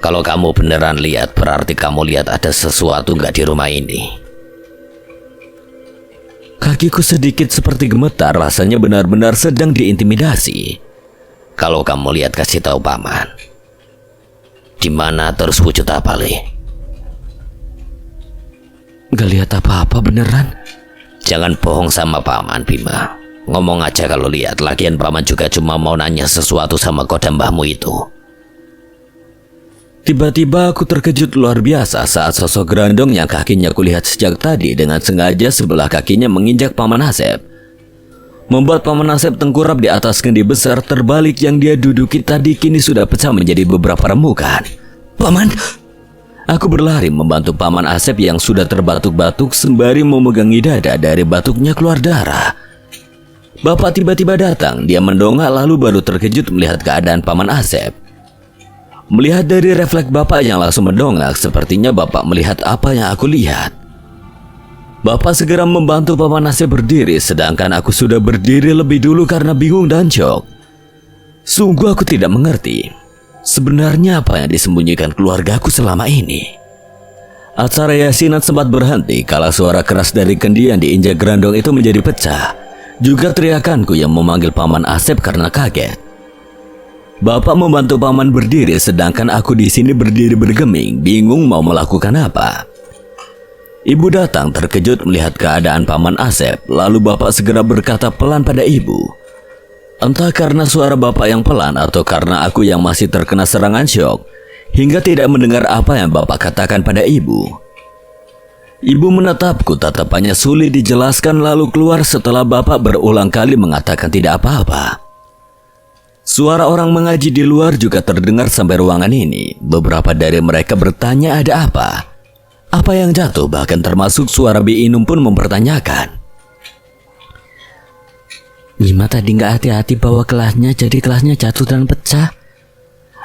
Kalau kamu beneran lihat, berarti kamu lihat ada sesuatu nggak di rumah ini. Kakiku sedikit seperti gemetar, rasanya benar-benar sedang diintimidasi. Kalau kamu lihat, kasih tahu paman. Di mana terus wujud apa, Le? Gak lihat apa-apa beneran. Jangan bohong sama paman, Bima. Ngomong aja kalau lihat. Lagian paman juga cuma mau nanya sesuatu sama kodambahmu itu. Tiba-tiba aku terkejut luar biasa saat sosok Grandong yang kakinya kulihat sejak tadi dengan sengaja sebelah kakinya menginjak Paman Asep. Membuat Paman Asep tengkurap di atas kendi besar terbalik yang dia duduki tadi kini sudah pecah menjadi beberapa remukan. Paman! Aku berlari membantu Paman Asep yang sudah terbatuk-batuk sembari memegangi dada dari batuknya keluar darah. Bapak tiba-tiba datang, dia mendongak lalu baru terkejut melihat keadaan Paman Asep. Melihat dari refleks bapak yang langsung mendongak, sepertinya bapak melihat apa yang aku lihat. Bapak segera membantu Paman Asep berdiri, sedangkan aku sudah berdiri lebih dulu karena bingung dan shock. Sungguh aku tidak mengerti sebenarnya apa yang disembunyikan keluargaku selama ini. Acara yasinan sempat berhenti kala suara keras dari kendi yang diinjak Grandong itu menjadi pecah. Juga teriakanku yang memanggil Paman Asep karena kaget. Bapak membantu paman berdiri sedangkan aku di sini berdiri bergeming, bingung mau melakukan apa. Ibu datang terkejut melihat keadaan Paman Asep, lalu bapak segera berkata pelan pada ibu. Entah karena suara bapak yang pelan atau karena aku yang masih terkena serangan syok, hingga tidak mendengar apa yang bapak katakan pada ibu. Ibu menatapku, tatapannya sulit dijelaskan lalu keluar setelah bapak berulang kali mengatakan tidak apa-apa. Suara orang mengaji di luar juga terdengar sampai ruangan ini. Beberapa dari mereka bertanya ada apa. Apa yang jatuh, bahkan termasuk suara Bi Inum pun mempertanyakan. Bima tadi nggak hati-hati bawa kelasnya, jadi kelasnya jatuh dan pecah.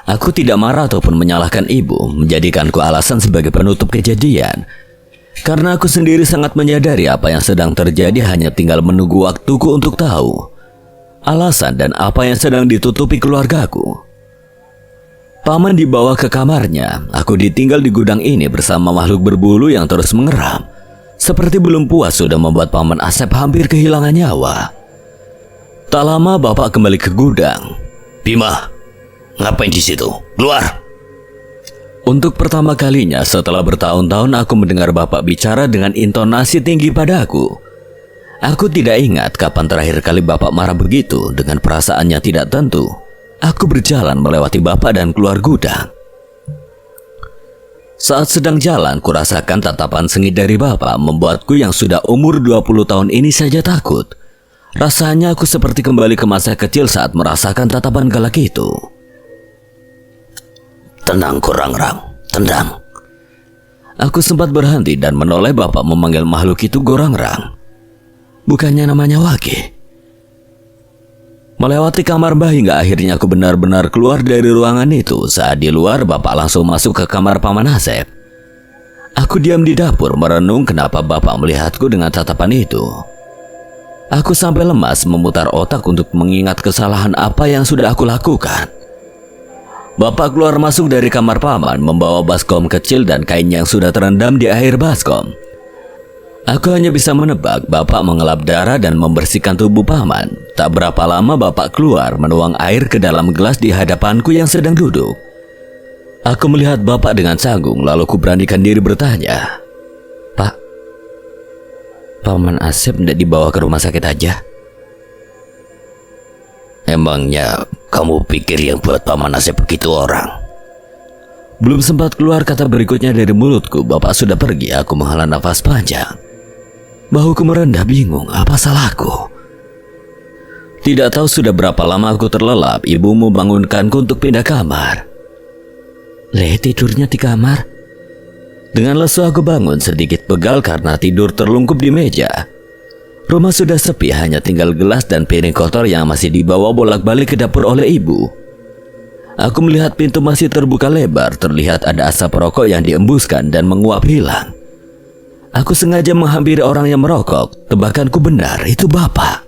Aku tidak marah ataupun menyalahkan ibu, menjadikanku alasan sebagai penutup kejadian. Karena aku sendiri sangat menyadari apa yang sedang terjadi, hanya tinggal menunggu waktuku untuk tahu alasan dan apa yang sedang ditutupi keluargaku. Paman dibawa ke kamarnya. Aku ditinggal di gudang ini bersama makhluk berbulu yang terus mengeram. Seperti belum puas sudah membuat Paman Asep hampir kehilangan nyawa. Tak lama bapak kembali ke gudang. Bima, ngapain di situ? Keluar! Untuk pertama kalinya setelah bertahun-tahun aku mendengar bapak bicara dengan intonasi tinggi padaku. Aku tidak ingat kapan terakhir kali bapak marah begitu. Dengan perasaannya tidak tentu, aku berjalan melewati bapak dan keluar gudang. Saat sedang jalan, kurasakan tatapan sengit dari bapak membuatku yang sudah umur 20 tahun ini saja takut. Rasanya aku seperti kembali ke masa kecil saat merasakan tatapan galak itu. Tenang Gorangrang, tenang. Aku sempat berhenti dan menoleh bapak memanggil makhluk itu Gorangrang. Bukannya namanya Wage. Melewati kamar mbah hingga akhirnya aku benar-benar keluar dari ruangan itu. Saat di luar, bapak langsung masuk ke kamar Paman Asep. Aku diam di dapur merenung kenapa bapak melihatku dengan tatapan itu. Aku sampai lemas memutar otak untuk mengingat kesalahan apa yang sudah aku lakukan. Bapak keluar masuk dari kamar paman membawa baskom kecil dan kain yang sudah terendam di air baskom. Aku hanya bisa menebak bapak mengelap darah dan membersihkan tubuh paman. Tak berapa lama bapak keluar menuang air ke dalam gelas di hadapanku yang sedang duduk. Aku melihat bapak dengan canggung lalu kuberanikan diri bertanya. Pak, Paman Asep tidak dibawa ke rumah sakit aja? Emangnya kamu pikir yang buat Paman Asep begitu orang? Belum sempat keluar kata berikutnya dari mulutku, bapak sudah pergi. Aku menghela nafas panjang. Bahuku merendah bingung, apa salahku? Tidak tahu sudah berapa lama aku terlelap, ibu membangunkanku untuk pindah kamar. Le, tidurnya di kamar? Dengan lesu aku bangun sedikit pegal karena tidur terlungkup di meja. Rumah sudah sepi, hanya tinggal gelas dan piring kotor yang masih dibawa bolak-balik ke dapur oleh ibu. Aku melihat pintu masih terbuka lebar, terlihat ada asap rokok yang diembuskan dan menguap hilang. Aku sengaja menghampiri orang yang merokok. Tebakanku benar, itu bapak.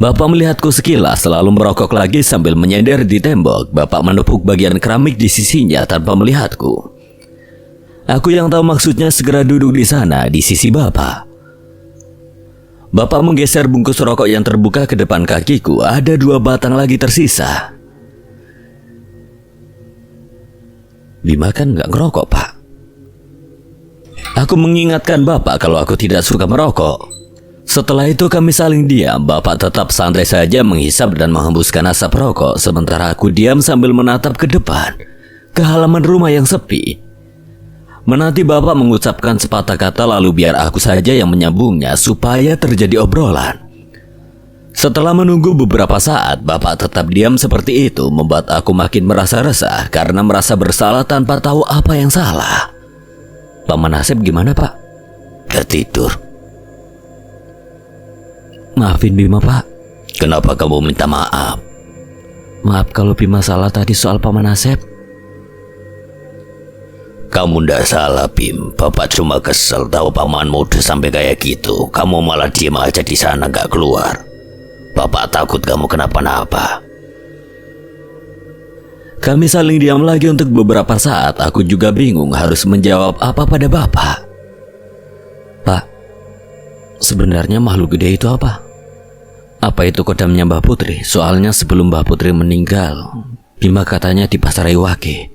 Bapak melihatku sekilas lalu merokok lagi sambil menyender di tembok. Bapak menepuk bagian keramik di sisinya tanpa melihatku. Aku yang tahu maksudnya segera duduk di sana di sisi Bapak. Bapak menggeser bungkus rokok yang terbuka ke depan kakiku. Ada 2 batang lagi tersisa. Bima kan nggak ngerokok, Pak. Aku mengingatkan Bapak kalau aku tidak suka merokok. Setelah itu kami saling diam. Bapak tetap santai saja menghisap dan menghembuskan asap rokok, sementara aku diam sambil menatap ke depan, ke halaman rumah yang sepi. Menanti Bapak mengucapkan sepatah kata lalu biar aku saja yang menyambungnya supaya terjadi obrolan. Setelah menunggu beberapa saat, Bapak tetap diam seperti itu, membuat aku makin merasa resah karena merasa bersalah tanpa tahu apa yang salah. Paman Asep gimana, Pak? Tertidur. Maafin Bima, Pak. Kenapa kamu minta maaf? Maaf kalau Bima salah tadi soal Paman Asep. Kamu ndak salah, Bim. Bapak cuma kesel tahu pamanmu udah sampai kayak gitu. Kamu malah diem aja di sana gak keluar. Bapak takut kamu kenapa-napa. Kami saling diam lagi untuk beberapa saat. Aku juga bingung harus menjawab apa pada Bapak. Pak, sebenarnya makhluk gede itu apa? Apa itu kodamnya Mbah Putri? Soalnya sebelum Mbah Putri meninggal, Bima katanya di Pasar Iwake.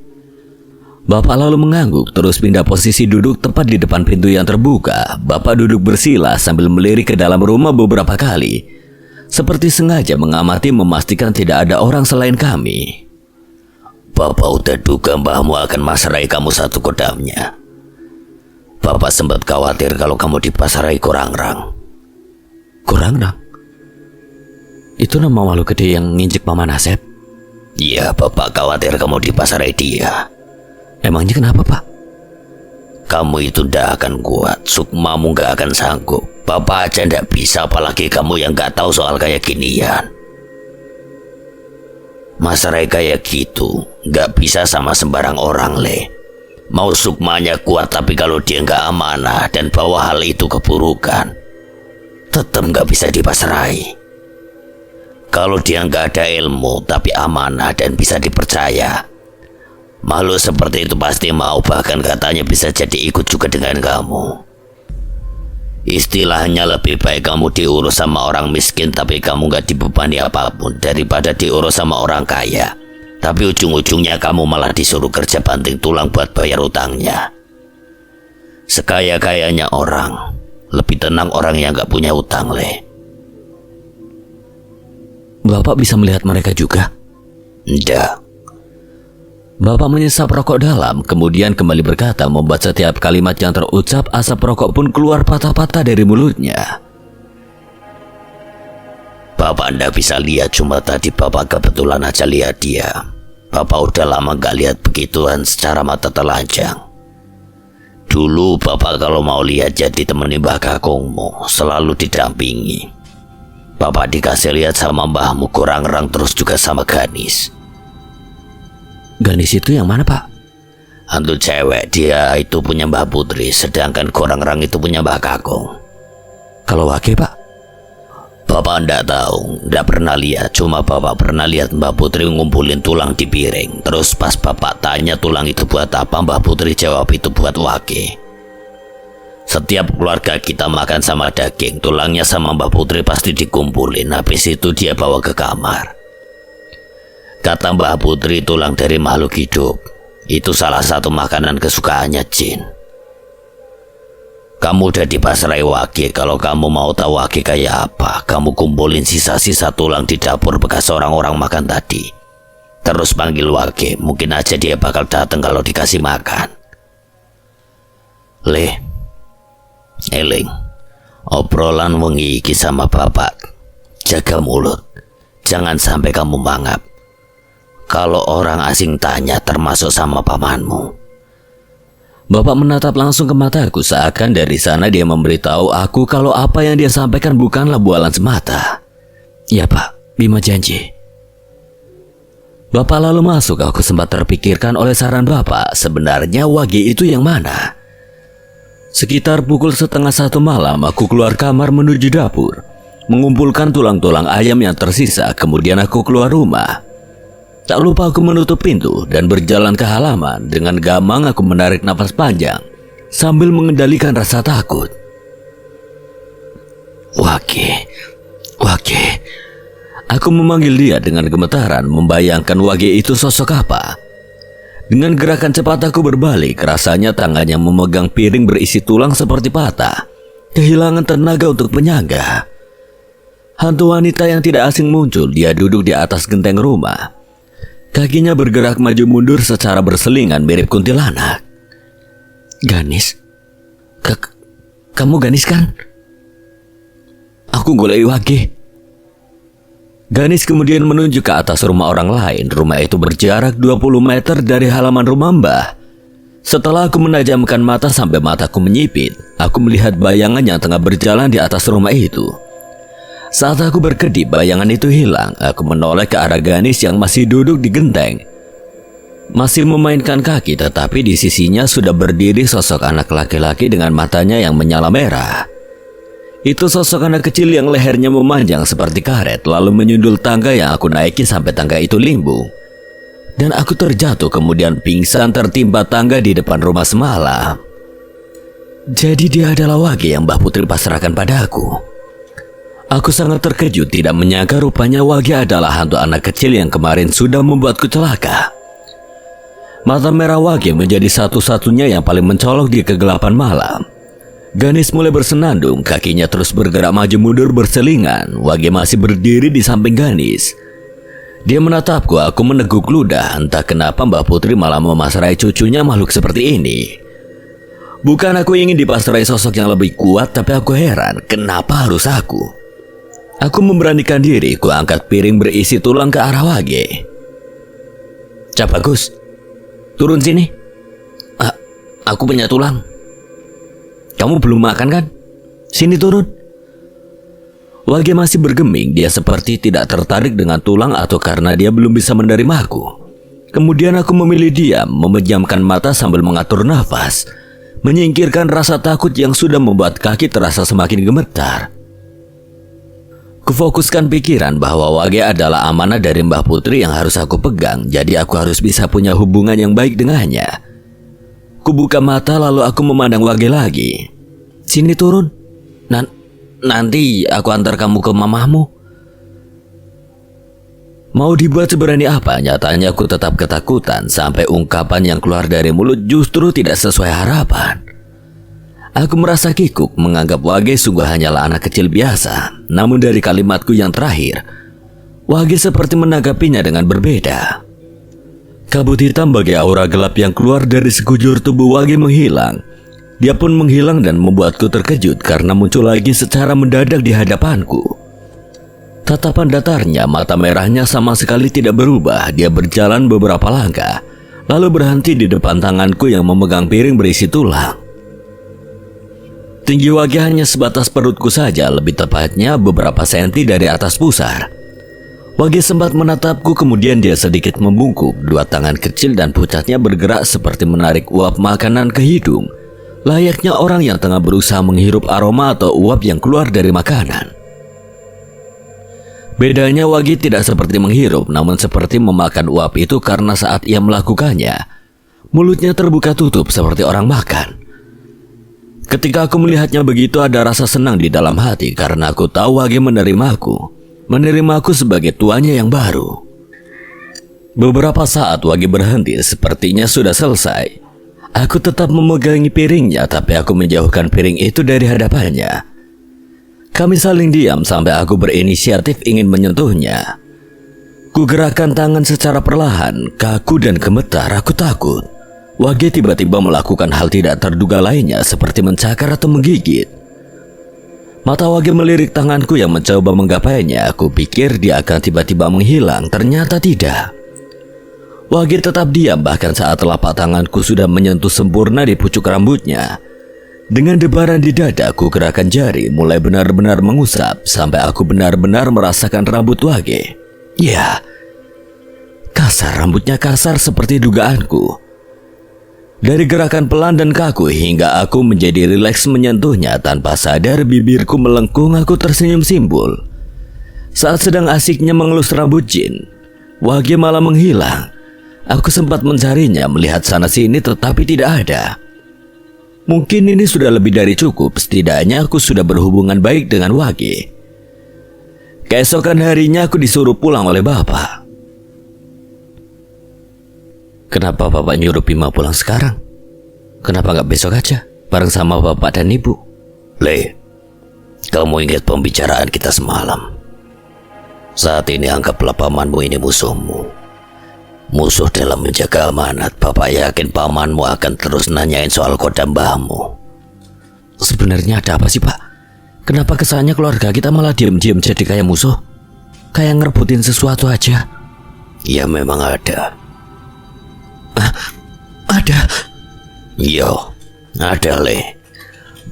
Bapak lalu mengangguk, terus pindah posisi duduk tepat di depan pintu yang terbuka. Bapak duduk bersila sambil melirik ke dalam rumah beberapa kali, seperti sengaja mengamati memastikan tidak ada orang selain kami. Bapak udah duga mbahmu akan masarai kamu satu kodamnya. Bapak sempat khawatir kalau kamu dipasarai Korangrang. Korangrang? Itu nama makhluk gede yang nginjek Paman Asep? Iya, Bapak khawatir kamu dipasarai dia. Emangnya kenapa, Pak? Kamu itu ndak akan kuat, sukmamu nggak akan sanggup. Bapak aja ndak bisa, apalagi kamu yang nggak tahu soal kayak ginian. Masarai kayak gitu nggak bisa sama sembarang orang, Le. Mau sukmanya kuat, tapi kalau dia nggak amanah dan bawa hal itu keburukan, tetap nggak bisa dipasarai. Kalau dia nggak ada ilmu tapi amanah dan bisa dipercaya, makhluk seperti itu pasti mau, bahkan katanya bisa jadi ikut juga dengan kamu. Istilahnya lebih baik kamu diurus sama orang miskin tapi kamu gak dibebani apapun, daripada diurus sama orang kaya tapi ujung-ujungnya kamu malah disuruh kerja banting tulang buat bayar utangnya. Sekaya-kayanya orang, lebih tenang orang yang gak punya utang, Le. Bapak bisa melihat mereka juga? Ndak. Bapak menyesap rokok dalam, kemudian kembali berkata, membuat setiap kalimat yang terucap asap rokok pun keluar patah-patah dari mulutnya. Bapak ndak bisa lihat, cuma tadi Bapak kebetulan aja lihat dia. Bapak udah lama gak lihat begituan secara mata telanjang. Dulu Bapak kalau mau lihat jadi temani Mbah Kakungmu, selalu didampingi. Bapak dikasih lihat sama mbahmu Korangrang, terus juga sama Ganis. Ganis itu yang mana, Pak? Hantu cewek, dia itu punya Mbah Putri, sedangkan Korangrang itu punya Mbah Kakung. Kalau Wage, Pak? Bapak ndak tahu, ndak pernah lihat, cuma Bapak pernah lihat Mbah Putri ngumpulin tulang di piring. Terus pas Bapak tanya tulang itu buat apa, Mbah Putri jawab itu buat Wage. Setiap keluarga kita makan sama daging, tulangnya sama Mbah Putri pasti dikumpulin, habis itu dia bawa ke kamar. Kata Mbah Putri tulang dari makhluk hidup itu salah satu makanan kesukaannya jin. Kamu udah dipasarai Wage, kalau kamu mau tahu Wage kayak apa, kamu kumpulin sisa-sisa tulang di dapur bekas orang-orang makan tadi. Terus panggil Wage, mungkin aja dia bakal datang kalau dikasih makan. Le, eling, obrolan wengi iki sama Bapak. Jaga mulut, jangan sampai kamu mangap. Kalau orang asing tanya, termasuk sama pamanmu. Bapak menatap langsung ke mataku, seakan dari sana dia memberitahu aku kalau apa yang dia sampaikan bukanlah bualan semata. Ya, Pak, Bima janji. Bapak lalu masuk. Aku sempat terpikirkan oleh saran Bapak, sebenarnya Wage itu yang mana? Sekitar pukul 00:30 malam, aku keluar kamar menuju dapur. mengumpulkan tulang-tulang ayam yang tersisa. Kemudian aku keluar rumah. Tak lupa aku menutup pintu dan berjalan ke halaman. Dengan gamang aku menarik napas panjang sambil mengendalikan rasa takut. Wage. Aku memanggil dia dengan gemetaran, membayangkan Wage itu sosok apa. Dengan gerakan cepat aku berbalik, rasanya tangannya memegang piring berisi tulang seperti patah. Kehilangan tenaga untuk menyangga. Hantu wanita yang tidak asing muncul. Dia duduk di atas genteng rumah. Kakinya bergerak maju mundur secara berselingan mirip kuntilanak. Ganis? Kamu Ganis kan? Aku golek Wage. Ganis kemudian menunjuk ke atas rumah orang lain. Rumah itu berjarak 20 meter dari halaman rumah Mbah. Setelah aku menajamkan mata sampai mataku menyipit, aku melihat bayangan yang tengah berjalan di atas rumah itu. Saat aku berkedip, bayangan itu hilang. Aku menoleh ke arah Ganis yang masih duduk di genteng. Masih memainkan kaki, tetapi di sisinya sudah berdiri sosok anak laki-laki dengan matanya yang menyala merah. Itu sosok anak kecil yang lehernya memanjang seperti karet, lalu menyundul tangga yang aku naiki sampai tangga itu limbung. Dan aku terjatuh kemudian pingsan tertimpa tangga di depan rumah semalam. Jadi dia adalah Wage yang Mbah Putri pasrahkan padaku. Aku sangat terkejut, tidak menyangka rupanya Wage adalah hantu anak kecil yang kemarin sudah membuatku celaka. Mata merah Wage menjadi satu-satunya yang paling mencolok di kegelapan malam. Ganis mulai bersenandung, kakinya terus bergerak maju mundur berselingan. Wage masih berdiri di samping Ganis. Dia menatapku, aku meneguk ludah. Entah kenapa Mbah Putri malah memasrai cucunya makhluk seperti ini. Bukan aku ingin dipasrai sosok yang lebih kuat, tapi aku heran, kenapa harus aku? Aku memberanikan diri, ku angkat piring berisi tulang ke arah Wage. Cap Bagus, turun sini. Aku punya tulang. Kamu belum makan kan? Sini turun. Wage masih bergeming, dia seperti tidak tertarik dengan tulang atau karena dia belum bisa menerimaku. Kemudian aku memilih diam, memejamkan mata sambil mengatur nafas, menyingkirkan rasa takut yang sudah membuat kaki terasa semakin gemetar. Kufokuskan pikiran bahwa Wage adalah amanah dari Mbah Putri yang harus aku pegang, jadi aku harus bisa punya hubungan yang baik dengannya. Kubuka mata lalu aku memandang Wage lagi. Sini turun. Nanti aku antar kamu ke mamahmu. Mau dibuat seberani apa, nyatanya aku tetap ketakutan sampai ungkapan yang keluar dari mulut justru tidak sesuai harapan. Aku merasa kikuk menganggap Wage sungguh hanyalah anak kecil biasa. Namun dari kalimatku yang terakhir, Wage seperti menanggapinya dengan berbeda. Kabut hitam bagai aura gelap yang keluar dari sekujur tubuh Wage menghilang. Dia pun menghilang dan membuatku terkejut karena muncul lagi secara mendadak di hadapanku. Tatapan datarnya, mata merahnya sama sekali tidak berubah. Dia berjalan beberapa langkah, lalu berhenti di depan tanganku yang memegang piring berisi tulang. Tinggi Wage hanya sebatas perutku saja, lebih tepatnya beberapa senti dari atas pusar. Wage sempat menatapku, kemudian dia sedikit membungkuk. Dua tangan kecil dan pucatnya bergerak seperti menarik uap makanan ke hidung, layaknya orang yang tengah berusaha menghirup aroma atau uap yang keluar dari makanan. Bedanya Wage tidak seperti menghirup, namun seperti memakan uap itu karena saat ia melakukannya, mulutnya terbuka tutup seperti orang makan. Ketika aku melihatnya begitu, ada rasa senang di dalam hati karena aku tahu Wage menerimaku sebagai tuannya yang baru. Beberapa saat Wage berhenti, sepertinya sudah selesai. Aku tetap memegangi piringnya, tapi aku menjauhkan piring itu dari hadapannya. Kami saling diam sampai aku berinisiatif ingin menyentuhnya. Ku gerakkan tangan secara perlahan, kaku dan gemetar. Aku takut Wage tiba-tiba melakukan hal tidak terduga lainnya, seperti mencakar atau menggigit. Mata Wage melirik tanganku yang mencoba menggapainya. Aku pikir dia akan tiba-tiba menghilang, ternyata tidak. Wage tetap diam bahkan saat telapak tanganku sudah menyentuh sempurna di pucuk rambutnya. Dengan debaran di dadaku, gerakan jari mulai benar-benar mengusap sampai aku benar-benar merasakan rambut Wage. Ya, kasar, rambutnya kasar seperti dugaanku. Dari gerakan pelan dan kaku hingga aku menjadi rileks menyentuhnya, tanpa sadar bibirku melengkung, aku tersenyum simpul. Saat sedang asiknya mengelus rambut Jin, Wage malah menghilang. Aku sempat mencarinya, melihat sana sini tetapi tidak ada. Mungkin ini sudah lebih dari cukup, setidaknya aku sudah berhubungan baik dengan Wage. Keesokan harinya aku disuruh pulang oleh bapak. Kenapa bapak nyuruh Bima pulang sekarang? Kenapa nggak besok aja, bareng sama bapak dan ibu? Le, kamu ingat pembicaraan kita semalam? Saat ini anggaplah pamanmu ini musuhmu. Musuh dalam menjaga amanat. Bapak yakin pamanmu akan terus nanyain soal kodam mbahmu. Sebenarnya ada apa sih, Pak? Kenapa kesannya keluarga kita malah diam-diam jadi kayak musuh? Kayak ngerebutin sesuatu aja. Ya memang ada. Ada? Yo, ada Le.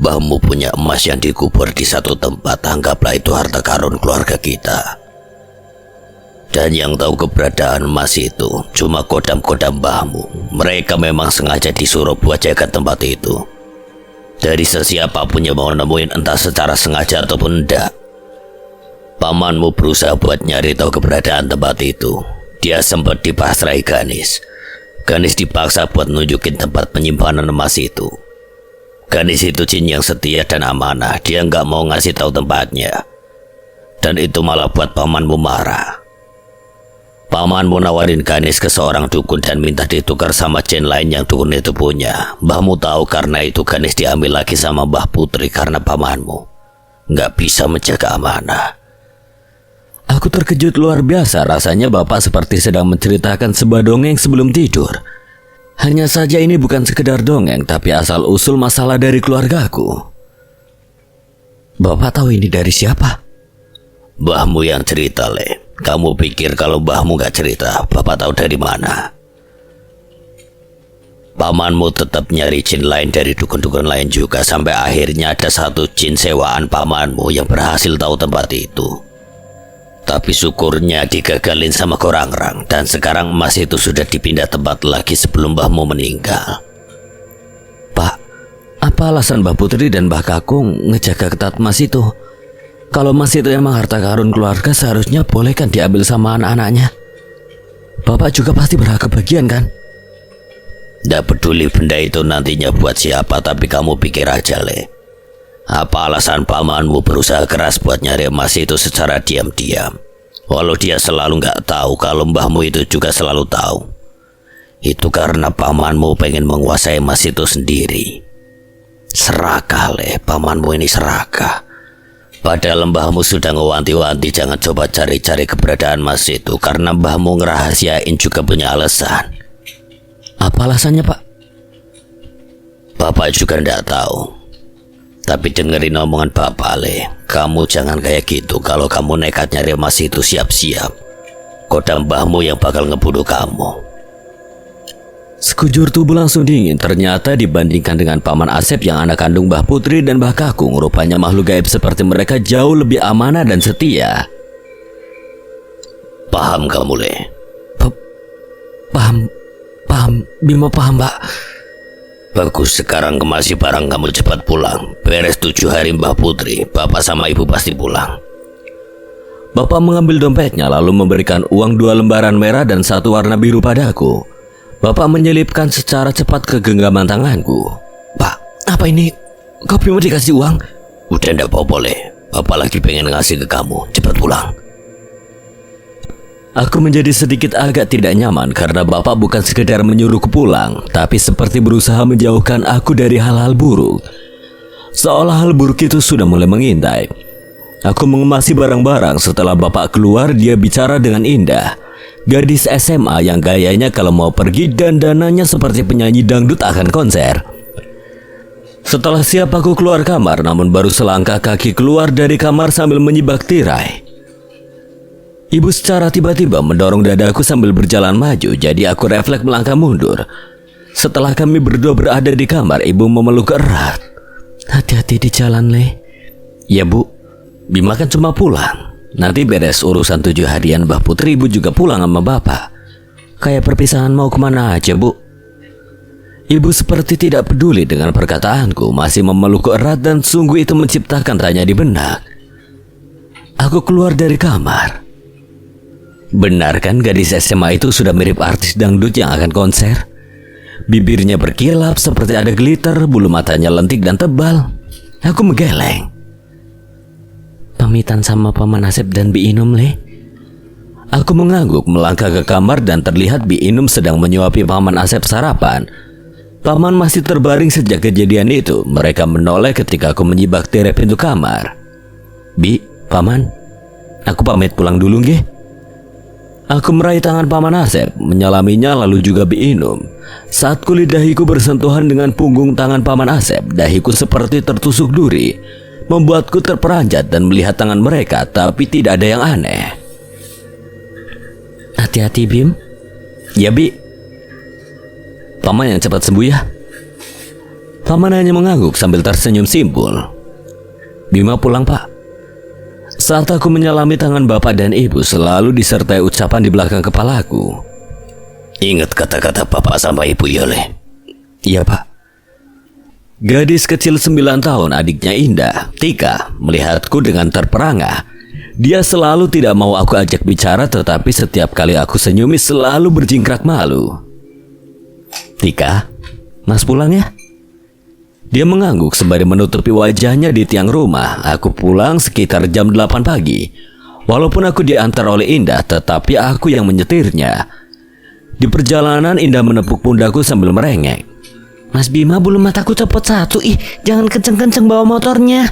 Mbahmu punya emas yang dikubur di satu tempat. Anggaplah itu harta karun keluarga kita. Dan yang tahu keberadaan emas itu cuma kodam-kodam mbahmu. Mereka memang sengaja disuruh buat jaga tempat itu. Dari sesiapapun yang mau nemuin, entah secara sengaja ataupun enggak. Pamanmu berusaha buat nyari tahu keberadaan tempat itu. Dia sempat dipasrai Ganis. Ganis dipaksa buat nunjukin tempat penyimpanan emas itu. Ganis itu jin yang setia dan amanah. Dia nggak mau ngasih tahu tempatnya. Dan itu malah buat pamanmu marah. Pamanmu nawarin Ganis ke seorang dukun dan minta ditukar sama jin lain yang dukun itu punya. Mbahmu tahu karena itu Ganis diambil lagi sama Mbah Putri karena pamanmu nggak bisa menjaga amanah. Aku terkejut luar biasa, rasanya bapak seperti sedang menceritakan sebuah dongeng sebelum tidur. Hanya saja ini bukan sekedar dongeng, tapi asal-usul masalah dari keluargaku. Bapak tahu ini dari siapa? Mbahmu yang cerita, Le. Kamu pikir kalau mbahmu gak cerita, bapak tahu dari mana? Pamanmu tetap nyari jin lain dari dukun-dukun lain juga, sampai akhirnya ada satu jin sewaan pamanmu yang berhasil tahu tempat itu. Tapi syukurnya digagalin sama Korangrang, dan sekarang emas itu sudah dipindah tempat lagi sebelum mbahmu meninggal. Pak, apa alasan Mbah Putri dan Mbah Kakung ngejaga ketat emas itu? Kalau emas itu emang harta karun keluarga, seharusnya boleh kan diambil sama anak-anaknya? Bapak juga pasti berhak kebagian kan? Nggak peduli benda itu nantinya buat siapa, tapi kamu pikir aja, Le. Apa alasan pamanmu berusaha keras buat nyari emas itu secara diam-diam? Walau dia selalu nggak tahu kalau mbahmu itu juga selalu tahu. Itu karena pamanmu pengen menguasai emas itu sendiri. Serakah, Le. Pamanmu ini serakah. Padahal mbahmu sudah ngewanti-wanti jangan coba cari-cari keberadaan emas itu, karena mbahmu ngerahasiain juga punya alasan. Apa alasannya, Pak? Bapak juga nggak tahu. Tapi dengerin omongan bapak, Le. Kamu jangan kayak gitu. Kalau kamu nekat nyari emas itu, siap-siap kodam mbahmu yang bakal ngebunuh kamu. Sekujur tubuh langsung dingin. Ternyata dibandingkan dengan Paman Asep yang anak kandung Mbah Putri dan Mbah Kakung, rupanya makhluk gaib seperti mereka jauh lebih amanah dan setia. Paham kamu, Le? Paham. Bima paham, Mbak. Bagus, sekarang kemasi barang kamu cepat pulang. Beres 7 hari Mbah Putri, bapak sama ibu pasti pulang. Bapak mengambil dompetnya lalu memberikan uang 2 lembaran merah dan 1 warna biru padaku. Bapak menyelipkan secara cepat ke genggaman tanganku. Pak, apa ini? Kok Bima dikasih uang? Udah ndak apa-apa, Le. Bapak lagi pengen ngasih ke kamu. Cepat pulang. Aku menjadi sedikit agak tidak nyaman karena bapak bukan sekedar menyuruhku pulang, tapi seperti berusaha menjauhkan aku dari hal-hal buruk. Seolah hal buruk itu sudah mulai mengintai. Aku mengemasi barang-barang. Setelah bapak keluar, dia bicara dengan indah. Gadis SMA yang gayanya kalau mau pergi dandanannya seperti penyanyi dangdut akan konser. Setelah siap aku keluar kamar, namun baru selangkah kaki keluar dari kamar sambil menyibak tirai. Ibu secara tiba-tiba mendorong dadaku sambil berjalan maju, jadi aku refleks melangkah mundur. Setelah kami berdua berada di kamar, ibu memeluk erat. Hati-hati di jalan, Le. Ya, Bu. Bima kan cuma pulang. Nanti beres urusan 7 harian Mbah Putri, ibu juga pulang sama bapak. Kayak perpisahan mau kemana aja, Bu. Ibu seperti tidak peduli dengan perkataanku, masih memelukku erat dan sungguh itu menciptakan tanya di benak. Aku keluar dari kamar. Benar kan gadis SMA itu sudah mirip artis dangdut yang akan konser? Bibirnya berkilap seperti ada glitter, bulu matanya lentik dan tebal. Aku menggeleng. Pamitan sama Paman Asep dan Bi Inum, Le. Aku mengangguk melangkah ke kamar dan terlihat Bi Inum sedang menyuapi Paman Asep sarapan. Paman masih terbaring sejak kejadian itu. Mereka menoleh ketika aku menyibak tirai pintu kamar. Bi, Paman, aku pamit pulang dulu nggih. Aku meraih tangan Paman Asep, menyalaminya lalu juga Bi Inum. Saat kulit dahiku bersentuhan dengan punggung tangan Paman Asep, dahiku seperti tertusuk duri, membuatku terperanjat dan melihat tangan mereka, tapi tidak ada yang aneh. Hati-hati, Bim. Ya, Bi. Paman yang cepat sembuh ya. Paman hanya mengangguk sambil tersenyum simpul. Bima pulang, Pak. Saat aku menyalami tangan bapak dan ibu, selalu disertai ucapan di belakang kepalaku. Ingat kata-kata bapak sama ibu ya, Le. Iya, Pak. Gadis kecil 9 tahun, adiknya Indah, Tika, melihatku dengan terperangah. Dia selalu tidak mau aku ajak bicara, tetapi setiap kali aku senyumi selalu berjingkrak malu. Tika, Mas pulang ya? Dia mengangguk sembari menutupi wajahnya di tiang rumah. Aku pulang sekitar jam 8 pagi. Walaupun aku diantar oleh Indah, tetapi aku yang menyetirnya. Di perjalanan Indah menepuk pundakku sambil merengek. Mas Bima, bulu mataku copot satu. Ih, jangan kenceng-kenceng bawa motornya.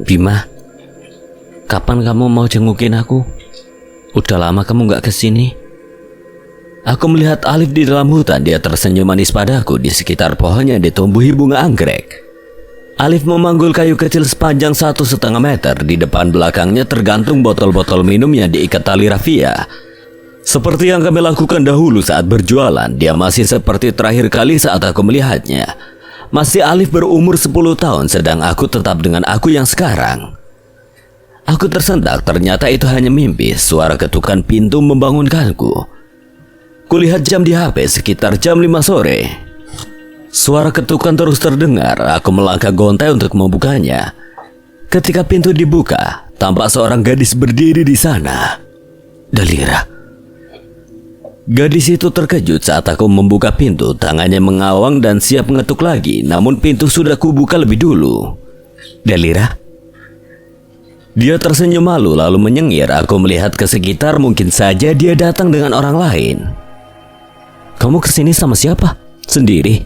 Bima, kapan kamu mau jengukin aku? Udah lama kamu gak kesini. Aku melihat Alif di dalam hutan. Dia tersenyum manis padaku. Di sekitar pohonnya ditumbuhi bunga anggrek. Alif memanggul kayu kecil sepanjang 1,5 meter. Di depan belakangnya tergantung botol-botol minum yang diikat tali rafia. Seperti yang kami lakukan dahulu saat berjualan. Dia masih seperti terakhir kali saat aku melihatnya. Masih Alif berumur 10 tahun, sedang aku tetap dengan aku yang sekarang. Aku tersentak, ternyata itu hanya mimpi. Suara ketukan pintu membangunkanku. Kulihat jam di HP sekitar jam 5 sore. Suara ketukan terus terdengar. Aku melangkah gontai untuk membukanya. Ketika pintu dibuka, tampak seorang gadis berdiri di sana. Dalira. Gadis itu terkejut saat aku membuka pintu. Tangannya mengawang dan siap mengetuk lagi. Namun pintu sudah kubuka lebih dulu. Dalira. Dia tersenyum malu lalu menyengir. Aku melihat ke sekitar, mungkin saja dia datang dengan orang lain. Kamu kesini sama siapa? Sendiri?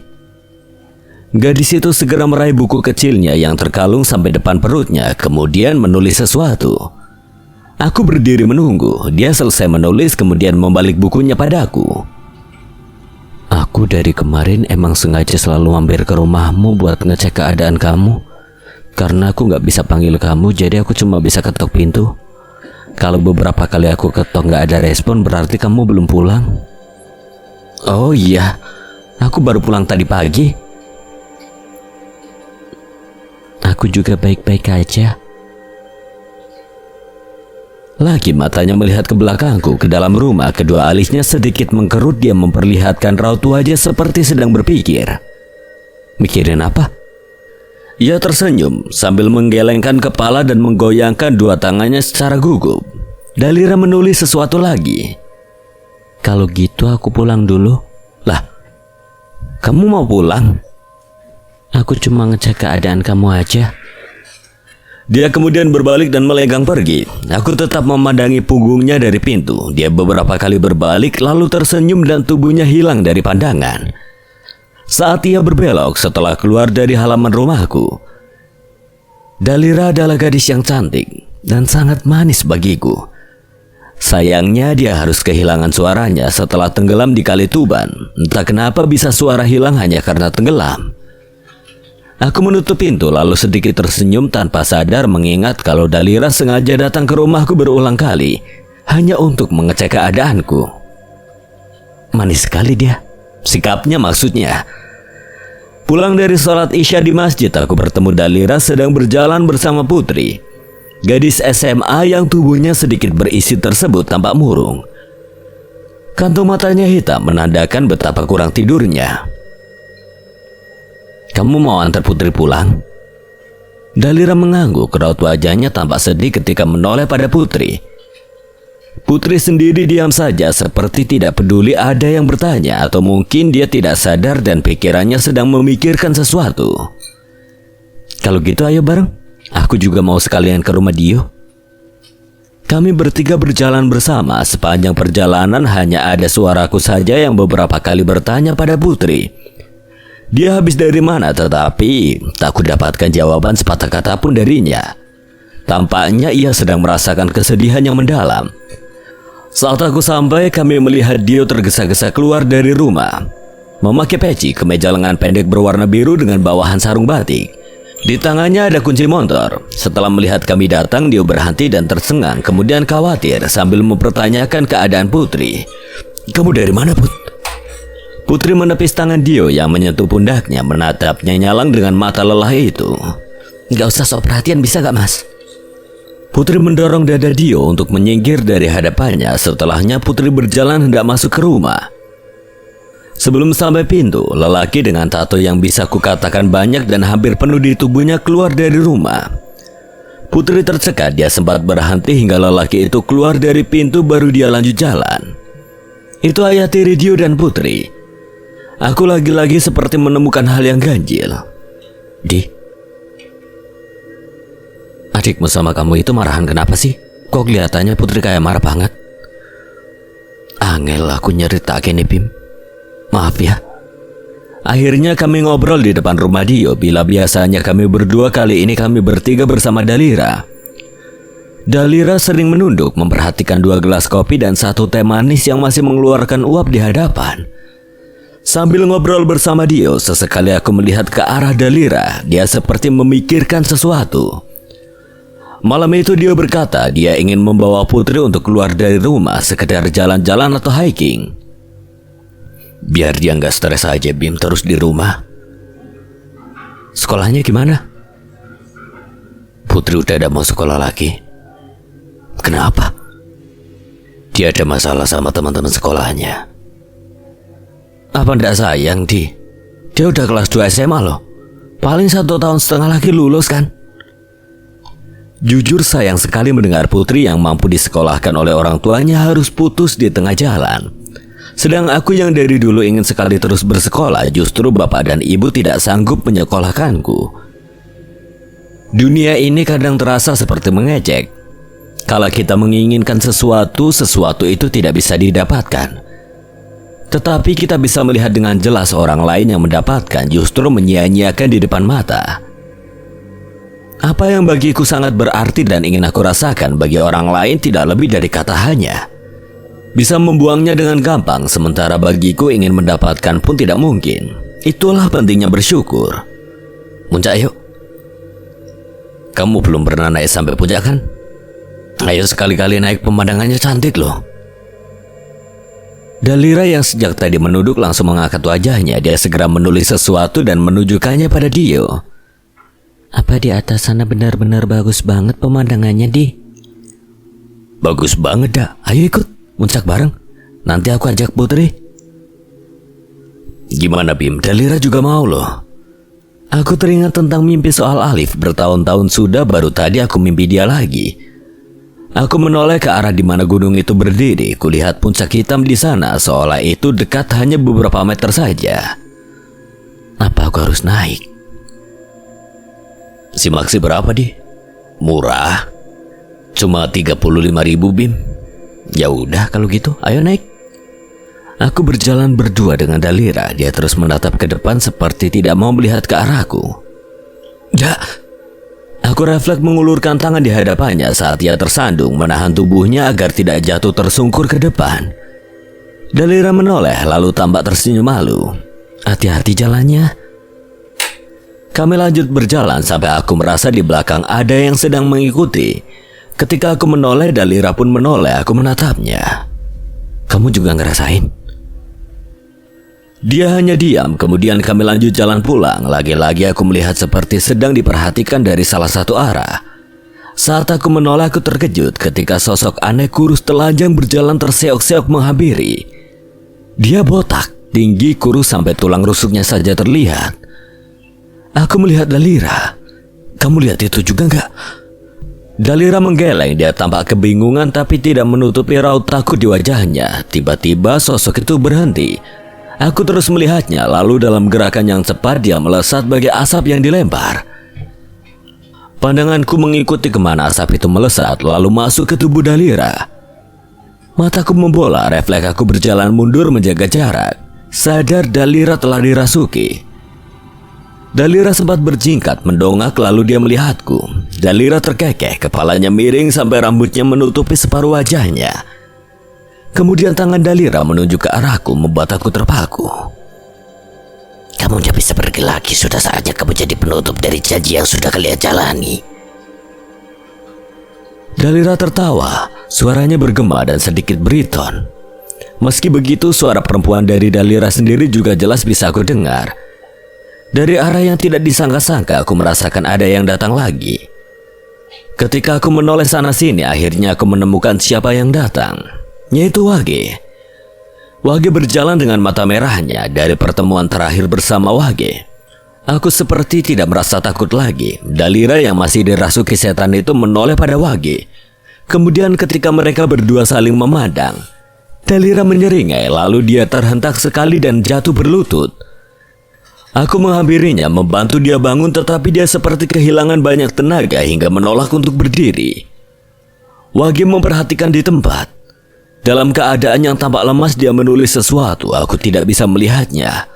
Gadis itu segera meraih buku kecilnya yang terkalung sampai depan perutnya, kemudian menulis sesuatu. Aku berdiri menunggu. Dia selesai menulis, kemudian membalik bukunya padaku. Aku dari kemarin emang sengaja selalu mampir ke rumahmu buat ngecek keadaan kamu. Karena aku gak bisa panggil kamu, jadi aku cuma bisa ketok pintu. Kalau beberapa kali aku ketok gak ada respon, berarti kamu belum pulang. Oh iya, aku baru pulang tadi pagi. Aku juga baik-baik aja. Lagi matanya melihat ke belakangku, ke dalam rumah. Kedua alisnya sedikit mengkerut. Dia memperlihatkan raut wajah seperti sedang berpikir. Mikirin apa? Ia tersenyum sambil menggelengkan kepala dan menggoyangkan dua tangannya secara gugup. Dalira menulis sesuatu lagi. Kalau gitu aku pulang dulu. Lah, kamu mau pulang? Aku cuma ngecek keadaan kamu aja. Dia kemudian berbalik dan melenggang pergi. Aku tetap memandangi punggungnya dari pintu. Dia beberapa kali berbalik lalu tersenyum dan tubuhnya hilang dari pandangan. Saat ia berbelok setelah keluar dari halaman rumahku. Dalira adalah gadis yang cantik dan sangat manis bagiku. Sayangnya dia harus kehilangan suaranya setelah tenggelam di Kali Tuban. Entah kenapa bisa suara hilang hanya karena tenggelam. Aku menutup pintu lalu sedikit tersenyum tanpa sadar mengingat kalau Dalira sengaja datang ke rumahku berulang kali hanya untuk mengecek keadaanku. Manis sekali dia. Sikapnya maksudnya. Pulang dari sholat Isya di masjid, aku bertemu Dalira sedang berjalan bersama Putri. Gadis SMA yang tubuhnya sedikit berisi tersebut tampak murung. Kantung matanya hitam menandakan betapa kurang tidurnya. Kamu mau antar Putri pulang? Dalira mengangguk, raut wajahnya tampak sedih ketika menoleh pada Putri. Putri sendiri diam saja seperti tidak peduli ada yang bertanya, atau mungkin dia tidak sadar dan pikirannya sedang memikirkan sesuatu. Kalau gitu ayo bareng, aku juga mau sekalian ke rumah Dio. Kami bertiga berjalan bersama. Sepanjang perjalanan hanya ada suaraku saja yang beberapa kali bertanya pada Putri. Dia habis dari mana, tetapi tak kudapatkan jawaban sepatah kata pun darinya. Tampaknya ia sedang merasakan kesedihan yang mendalam. Saat aku sampai, kami melihat Dio tergesa-gesa keluar dari rumah. Memakai peci, kemeja lengan pendek berwarna biru dengan bawahan sarung batik. Di tangannya ada kunci motor. Setelah melihat kami datang, Dio berhenti dan tersengang, kemudian khawatir sambil mempertanyakan keadaan Putri. Kamu dari mana, Put? Putri menepis tangan Dio yang menyentuh pundaknya, menatapnya nyalang dengan mata lelah itu. Gak usah sok perhatian, bisa gak, Mas? Putri mendorong dada Dio untuk menyingkir dari hadapannya. Setelahnya Putri berjalan hendak masuk ke rumah. Sebelum sampai pintu, lelaki dengan tato yang bisa kukatakan banyak dan hampir penuh di tubuhnya keluar dari rumah. Putri tercekat, dia sempat berhenti hingga lelaki itu keluar dari pintu baru dia lanjut jalan. Itu ayah tiri Dio dan Putri. Aku lagi-lagi seperti menemukan hal yang ganjil. Di, adikmu sama kamu itu marahan kenapa sih? Kok kelihatannya Putri kayak marah banget? Angel aku nyeritakin nih, Bim. Maaf ya. Akhirnya kami ngobrol di depan rumah Dio. Bila biasanya kami berdua, kali ini kami bertiga bersama Dalira. Dalira sering menunduk memperhatikan 2 gelas kopi dan 1 teh manis yang masih mengeluarkan uap di hadapan. Sambil ngobrol bersama Dio, sesekali aku melihat ke arah Dalira. Dia seperti memikirkan sesuatu. Malam itu Dio berkata dia ingin membawa Putri untuk keluar dari rumah, sekedar jalan-jalan atau hiking. Biar dia nggak stres aja, Bim, terus di rumah. Sekolahnya gimana? Putri udah ada mau sekolah lagi. Kenapa? Dia ada masalah sama teman-teman sekolahnya. Apa ndak sayang, Di? Dia udah kelas 2 SMA loh. Paling 1,5 tahun lagi lulus kan? Jujur sayang sekali mendengar Putri yang mampu disekolahkan oleh orang tuanya harus putus di tengah jalan. Sedang aku yang dari dulu ingin sekali terus bersekolah, justru bapak dan ibu tidak sanggup menyekolahkanku. Dunia ini kadang terasa seperti mengejek. Kalau kita menginginkan sesuatu, sesuatu itu tidak bisa didapatkan. Tetapi kita bisa melihat dengan jelas orang lain yang mendapatkan justru menyia-nyiakan di depan mata. Apa yang bagiku sangat berarti dan ingin aku rasakan, bagi orang lain tidak lebih dari kata hanya. Bisa membuangnya dengan gampang, sementara bagiku ingin mendapatkan pun tidak mungkin. Itulah pentingnya bersyukur. Puncak yuk. Kamu belum pernah naik sampai puncak kan? Ayo sekali-kali naik, pemandangannya cantik loh. Dalira yang sejak tadi menunduk langsung mengangkat wajahnya. Dia segera menulis sesuatu dan menunjukkannya pada Dio. Apa di atas sana benar-benar bagus banget pemandangannya, Di? Bagus banget dah. Ayo ikut puncak bareng. Nanti aku ajak Putri. Gimana, Bim? Dalira juga mau loh. Aku teringat tentang mimpi soal Alif. Bertahun-tahun sudah, baru tadi aku mimpi dia lagi. Aku menoleh ke arah di mana gunung itu berdiri. Kulihat puncak hitam di sana, seolah itu dekat hanya beberapa meter saja. Apa aku harus naik? Simaksi berapa, Di? Murah. Cuma 35.000, Bim. Ya udah kalau gitu, ayo naik. Aku berjalan berdua dengan Dalira. Dia terus menatap ke depan seperti tidak mau melihat ke arahku. Ya. Aku refleks mengulurkan tangan di hadapannya saat ia tersandung, menahan tubuhnya agar tidak jatuh tersungkur ke depan. Dalira menoleh lalu tampak tersenyum malu. Hati-hati jalannya. Kami lanjut berjalan sampai aku merasa di belakang ada yang sedang mengikuti. Ketika aku menoleh, Dalira pun menoleh. Aku menatapnya. Kamu juga ngerasain? Dia hanya diam. Kemudian kami lanjut jalan pulang. Lagi-lagi aku melihat seperti sedang diperhatikan dari salah satu arah. Saat aku menoleh, aku terkejut ketika sosok aneh kurus telanjang berjalan terseok-seok menghampiri. Dia botak, tinggi, kurus sampai tulang rusuknya saja terlihat. Aku melihat Dalira. Kamu lihat itu juga enggak? Dalira menggeleng, dia tampak kebingungan tapi tidak menutupi raut takut di wajahnya. Tiba-tiba sosok itu berhenti. Aku terus melihatnya, lalu dalam gerakan yang cepat dia melesat bagai asap yang dilempar. Pandanganku mengikuti kemana asap itu melesat, lalu masuk ke tubuh Dalira. Mataku membola, refleks aku berjalan mundur menjaga jarak. Sadar Dalira telah dirasuki. Dalira sempat berjingkat, mendongak, lalu dia melihatku. Dalira terkekeh, kepalanya miring sampai rambutnya menutupi separuh wajahnya. Kemudian tangan Dalira menunjuk ke arahku, membuat aku terpaku. Kamu tidak bisa pergi lagi, sudah saatnya kamu jadi penutup dari janji yang sudah kalian jalani. Dalira tertawa, suaranya bergema dan sedikit beriton. Meski begitu, suara perempuan dari Dalira sendiri juga jelas bisa aku dengar. Dari arah yang tidak disangka-sangka, aku merasakan ada yang datang lagi. Ketika aku menoleh sana-sini, akhirnya aku menemukan siapa yang datang, yaitu Wage. Wage berjalan dengan mata merahnya. Dari pertemuan terakhir bersama Wage, aku seperti tidak merasa takut lagi. Dalira yang masih dirasuki setan itu menoleh pada Wage. Kemudian ketika mereka berdua saling memandang, Dalira menyeringai, lalu dia terhentak sekali dan jatuh berlutut. Aku menghampirinya, membantu dia bangun, tetapi dia seperti kehilangan banyak tenaga hingga menolak untuk berdiri. Wage memperhatikan di tempat. Dalam keadaan yang tampak lemas, dia menulis sesuatu. Aku tidak bisa melihatnya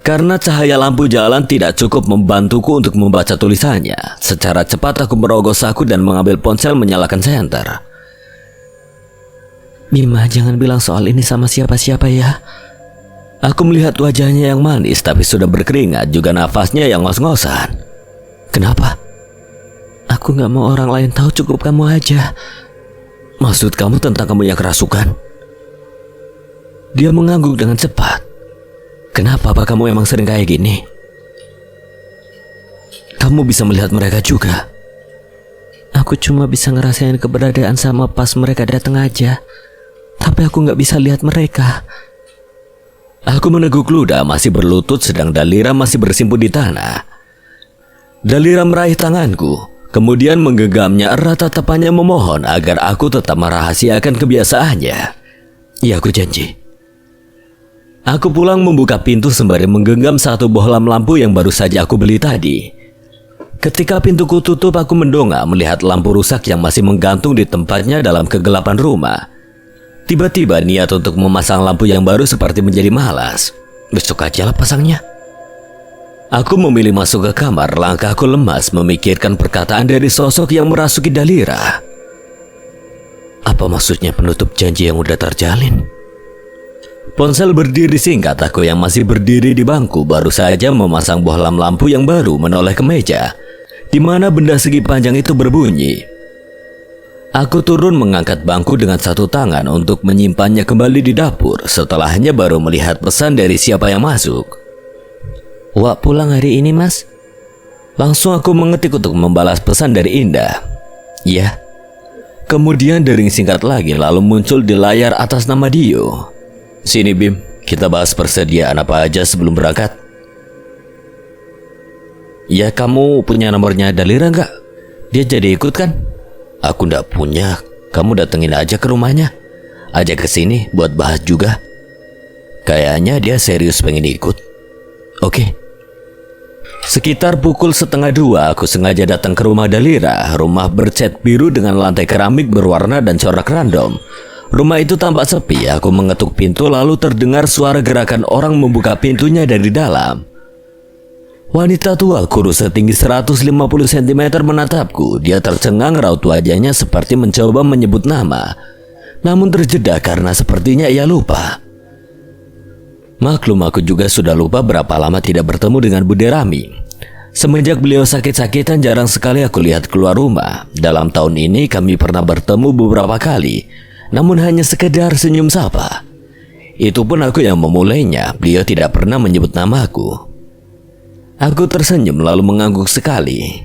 karena cahaya lampu jalan tidak cukup membantuku untuk membaca tulisannya. Secara cepat aku merogoh saku dan mengambil ponsel, menyalakan senter. Bima, jangan bilang soal ini sama siapa-siapa ya. Aku melihat wajahnya yang manis tapi sudah berkeringat, juga nafasnya yang ngos-ngosan. Kenapa? Aku gak mau orang lain tahu, cukup kamu aja. Maksud kamu tentang kamu yang kerasukan? Dia mengangguk dengan cepat. Kenapa? Apa kamu emang sering kayak gini? Kamu bisa melihat mereka juga. Aku cuma bisa ngerasain keberadaan sama pas mereka datang aja. Tapi aku gak bisa lihat mereka. Aku meneguk ludah, masih berlutut, sedang Dalira masih bersimpu di tanah. Dalira meraih tanganku, kemudian menggenggamnya erat, tatapannya memohon agar aku tetap merahasiakan kebiasaannya. Ya, aku janji. Aku pulang membuka pintu sembari menggenggam satu bohlam lampu yang baru saja aku beli tadi. Ketika pintuku tutup, aku mendongak melihat lampu rusak yang masih menggantung di tempatnya dalam kegelapan rumah. Tiba-tiba niat untuk memasang lampu yang baru seperti menjadi malas. Besok aja lah pasangnya. Aku memilih masuk ke kamar, langkahku lemas memikirkan perkataan dari sosok yang merasuki Dalira. Apa maksudnya penutup janji yang udah terjalin? Ponsel berdiri singkat, aku yang masih berdiri di bangku baru saja memasang bohlam lampu yang baru menoleh ke meja, di mana benda segi panjang itu berbunyi. Aku turun mengangkat bangku dengan satu tangan untuk menyimpannya kembali di dapur. Setelahnya baru melihat pesan dari siapa yang masuk. Wak pulang hari ini, Mas? Langsung aku mengetik untuk membalas pesan dari Indah. Ya. Kemudian dering singkat lagi, lalu muncul di layar atas nama Dio. Sini Bim, kita bahas persediaan apa aja sebelum berangkat. Ya, kamu punya nomornya Dalira nggak? Dia jadi ikut kan? Aku ndak punya. Kamu datengin aja ke rumahnya. Ajak ke sini buat bahas juga. Kayaknya dia serius pengen ikut. Oke. Sekitar pukul 1:30 aku sengaja datang ke rumah Dalira. Rumah bercat biru dengan lantai keramik berwarna dan corak random. Rumah itu tampak sepi. Aku mengetuk pintu, lalu terdengar suara gerakan orang membuka pintunya dari dalam. Wanita tua kurus setinggi 150 cm menatapku. Dia tercengang, raut wajahnya seperti mencoba menyebut nama, namun terjeda karena sepertinya ia lupa. Maklum, aku juga sudah lupa berapa lama tidak bertemu dengan Bude Rami. Semenjak beliau sakit-sakitan, jarang sekali aku lihat keluar rumah. Dalam tahun ini kami pernah bertemu beberapa kali, namun hanya sekedar senyum sapa. Itu pun aku yang memulainya. Beliau tidak pernah menyebut namaku. Aku tersenyum lalu mengangguk sekali.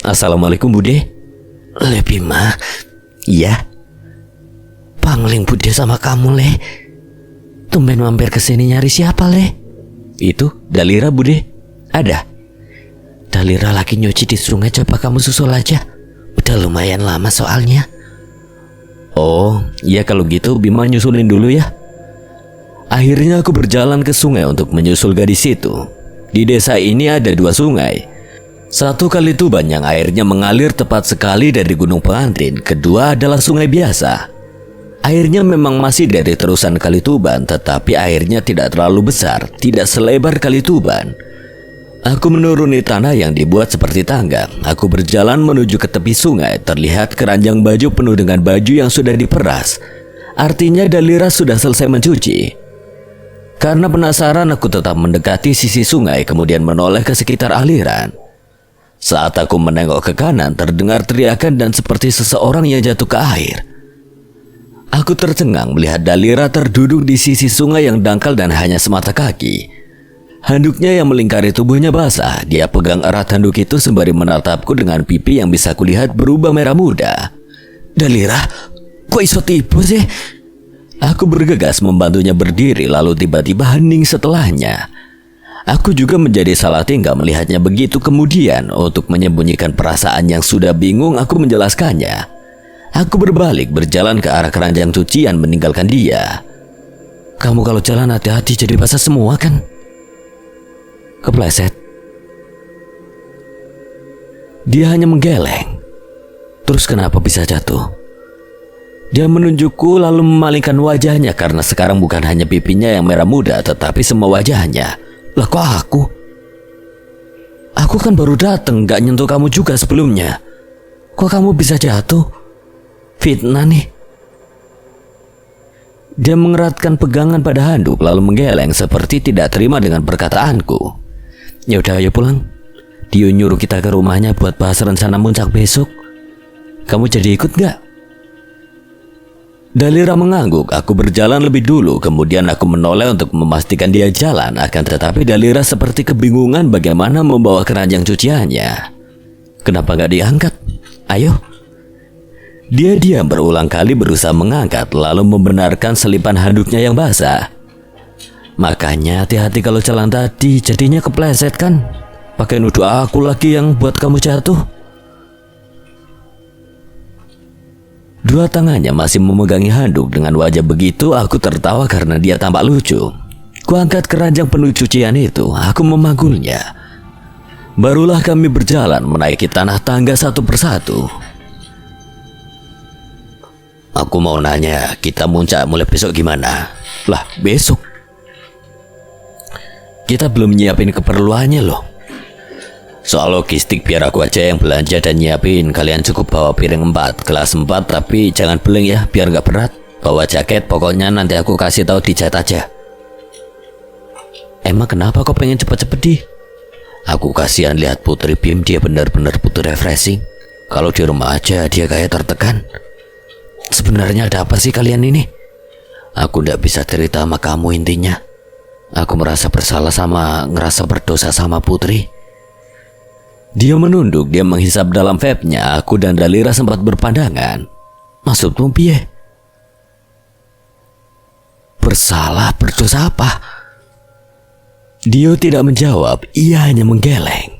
Assalamualaikum Bude. Lebih mah. Iya. Pangling Bude sama kamu, Le. Tumben mampir ke sini nyari siapa, Le? Itu Dalira, Bude. Ada. Dalira lagi nyuci di sungai, coba kamu susul aja. Udah lumayan lama soalnya. Oh, ya kalau gitu Bima nyusulin dulu ya. Akhirnya aku berjalan ke sungai untuk menyusul gadis itu. Di desa ini ada 2 sungai. Satu Kali Tuban yang airnya mengalir tepat sekali dari Gunung Pengantin. Kedua adalah sungai biasa. Airnya memang masih dari terusan Kali Tuban, tetapi airnya tidak terlalu besar, tidak selebar Kali Tuban. Aku menuruni tanah yang dibuat seperti tangga. Aku berjalan menuju ke tepi sungai. Terlihat keranjang baju penuh dengan baju yang sudah diperas. Artinya Dalira sudah selesai mencuci. Karena penasaran, aku tetap mendekati sisi sungai, kemudian menoleh ke sekitar aliran. Saat aku menengok ke kanan, terdengar teriakan dan seperti seseorang yang jatuh ke air. Aku tercengang melihat Dalira terduduk di sisi sungai yang dangkal dan hanya semata kaki. Handuknya yang melingkari tubuhnya basah. Dia pegang erat handuk itu sembari menatapku dengan pipi yang bisa kulihat berubah merah muda. Dalira, kok iso tipu sih? Aku bergegas membantunya berdiri, lalu tiba-tiba hening setelahnya. Aku juga menjadi salah tingkah melihatnya begitu. Kemudian untuk menyembunyikan perasaan yang sudah bingung, aku menjelaskannya. Aku berbalik berjalan ke arah keranjang cucian meninggalkan dia. Kamu kalau jalan hati-hati, jadi basah semua kan? Kepleset. Dia hanya menggeleng. Terus kenapa bisa jatuh? Dia menunjukku lalu memalingkan wajahnya karena sekarang bukan hanya pipinya yang merah muda, tetapi semua wajahnya. Lah kok aku? Aku kan baru datang, gak nyentuh kamu juga sebelumnya. Kok kamu bisa jatuh? Fitnah nih. Dia mengeratkan pegangan pada handuk lalu menggeleng seperti tidak terima dengan perkataanku. Ya udah, ayo pulang. Dia nyuruh kita ke rumahnya buat bahas rencana muncak besok. Kamu jadi ikut gak? Dalira mengangguk. Aku berjalan lebih dulu, kemudian aku menoleh untuk memastikan dia jalan. Akan tetapi Dalira seperti kebingungan bagaimana membawa keranjang cuciannya. Kenapa gak diangkat? Ayo. Dia diam berulang kali berusaha mengangkat, lalu membenarkan selipan handuknya yang basah. Makanya hati-hati kalau jalan tadi, jadinya kepleset kan? Pakai nuduh aku lagi yang buat kamu jatuh. Dua tangannya masih memegangi handuk. Dengan wajah begitu, aku tertawa karena dia tampak lucu. Kuangkat keranjang penuh cucian itu, aku memanggulnya. Barulah kami berjalan menaiki tanah tangga satu persatu. Aku mau nanya, kita muncak mulai besok gimana? Lah, besok? Kita belum nyiapin keperluannya loh. Soal logistik biar aku aja yang belanja dan nyiapin. Kalian cukup bawa piring 4, gelas 4, tapi jangan beling ya, biar gak berat. Bawa jaket, pokoknya nanti aku kasih tahu di chat aja. Emang kenapa kau pengen cepet-cepet di? Aku kasihan lihat Putri Bim, dia benar-benar butuh refreshing. Kalau di rumah aja dia kayak tertekan. Sebenarnya ada apa sih kalian ini? Aku gak bisa cerita sama kamu intinya. Aku merasa bersalah sama ngerasa berdosa sama Putri. Dia menunduk, dia menghisap dalam vape-nya. Aku dan Dalira sempat berpandangan. Maksudmu piye? Bersalah, berdosa apa? Dia tidak menjawab, ia hanya menggeleng.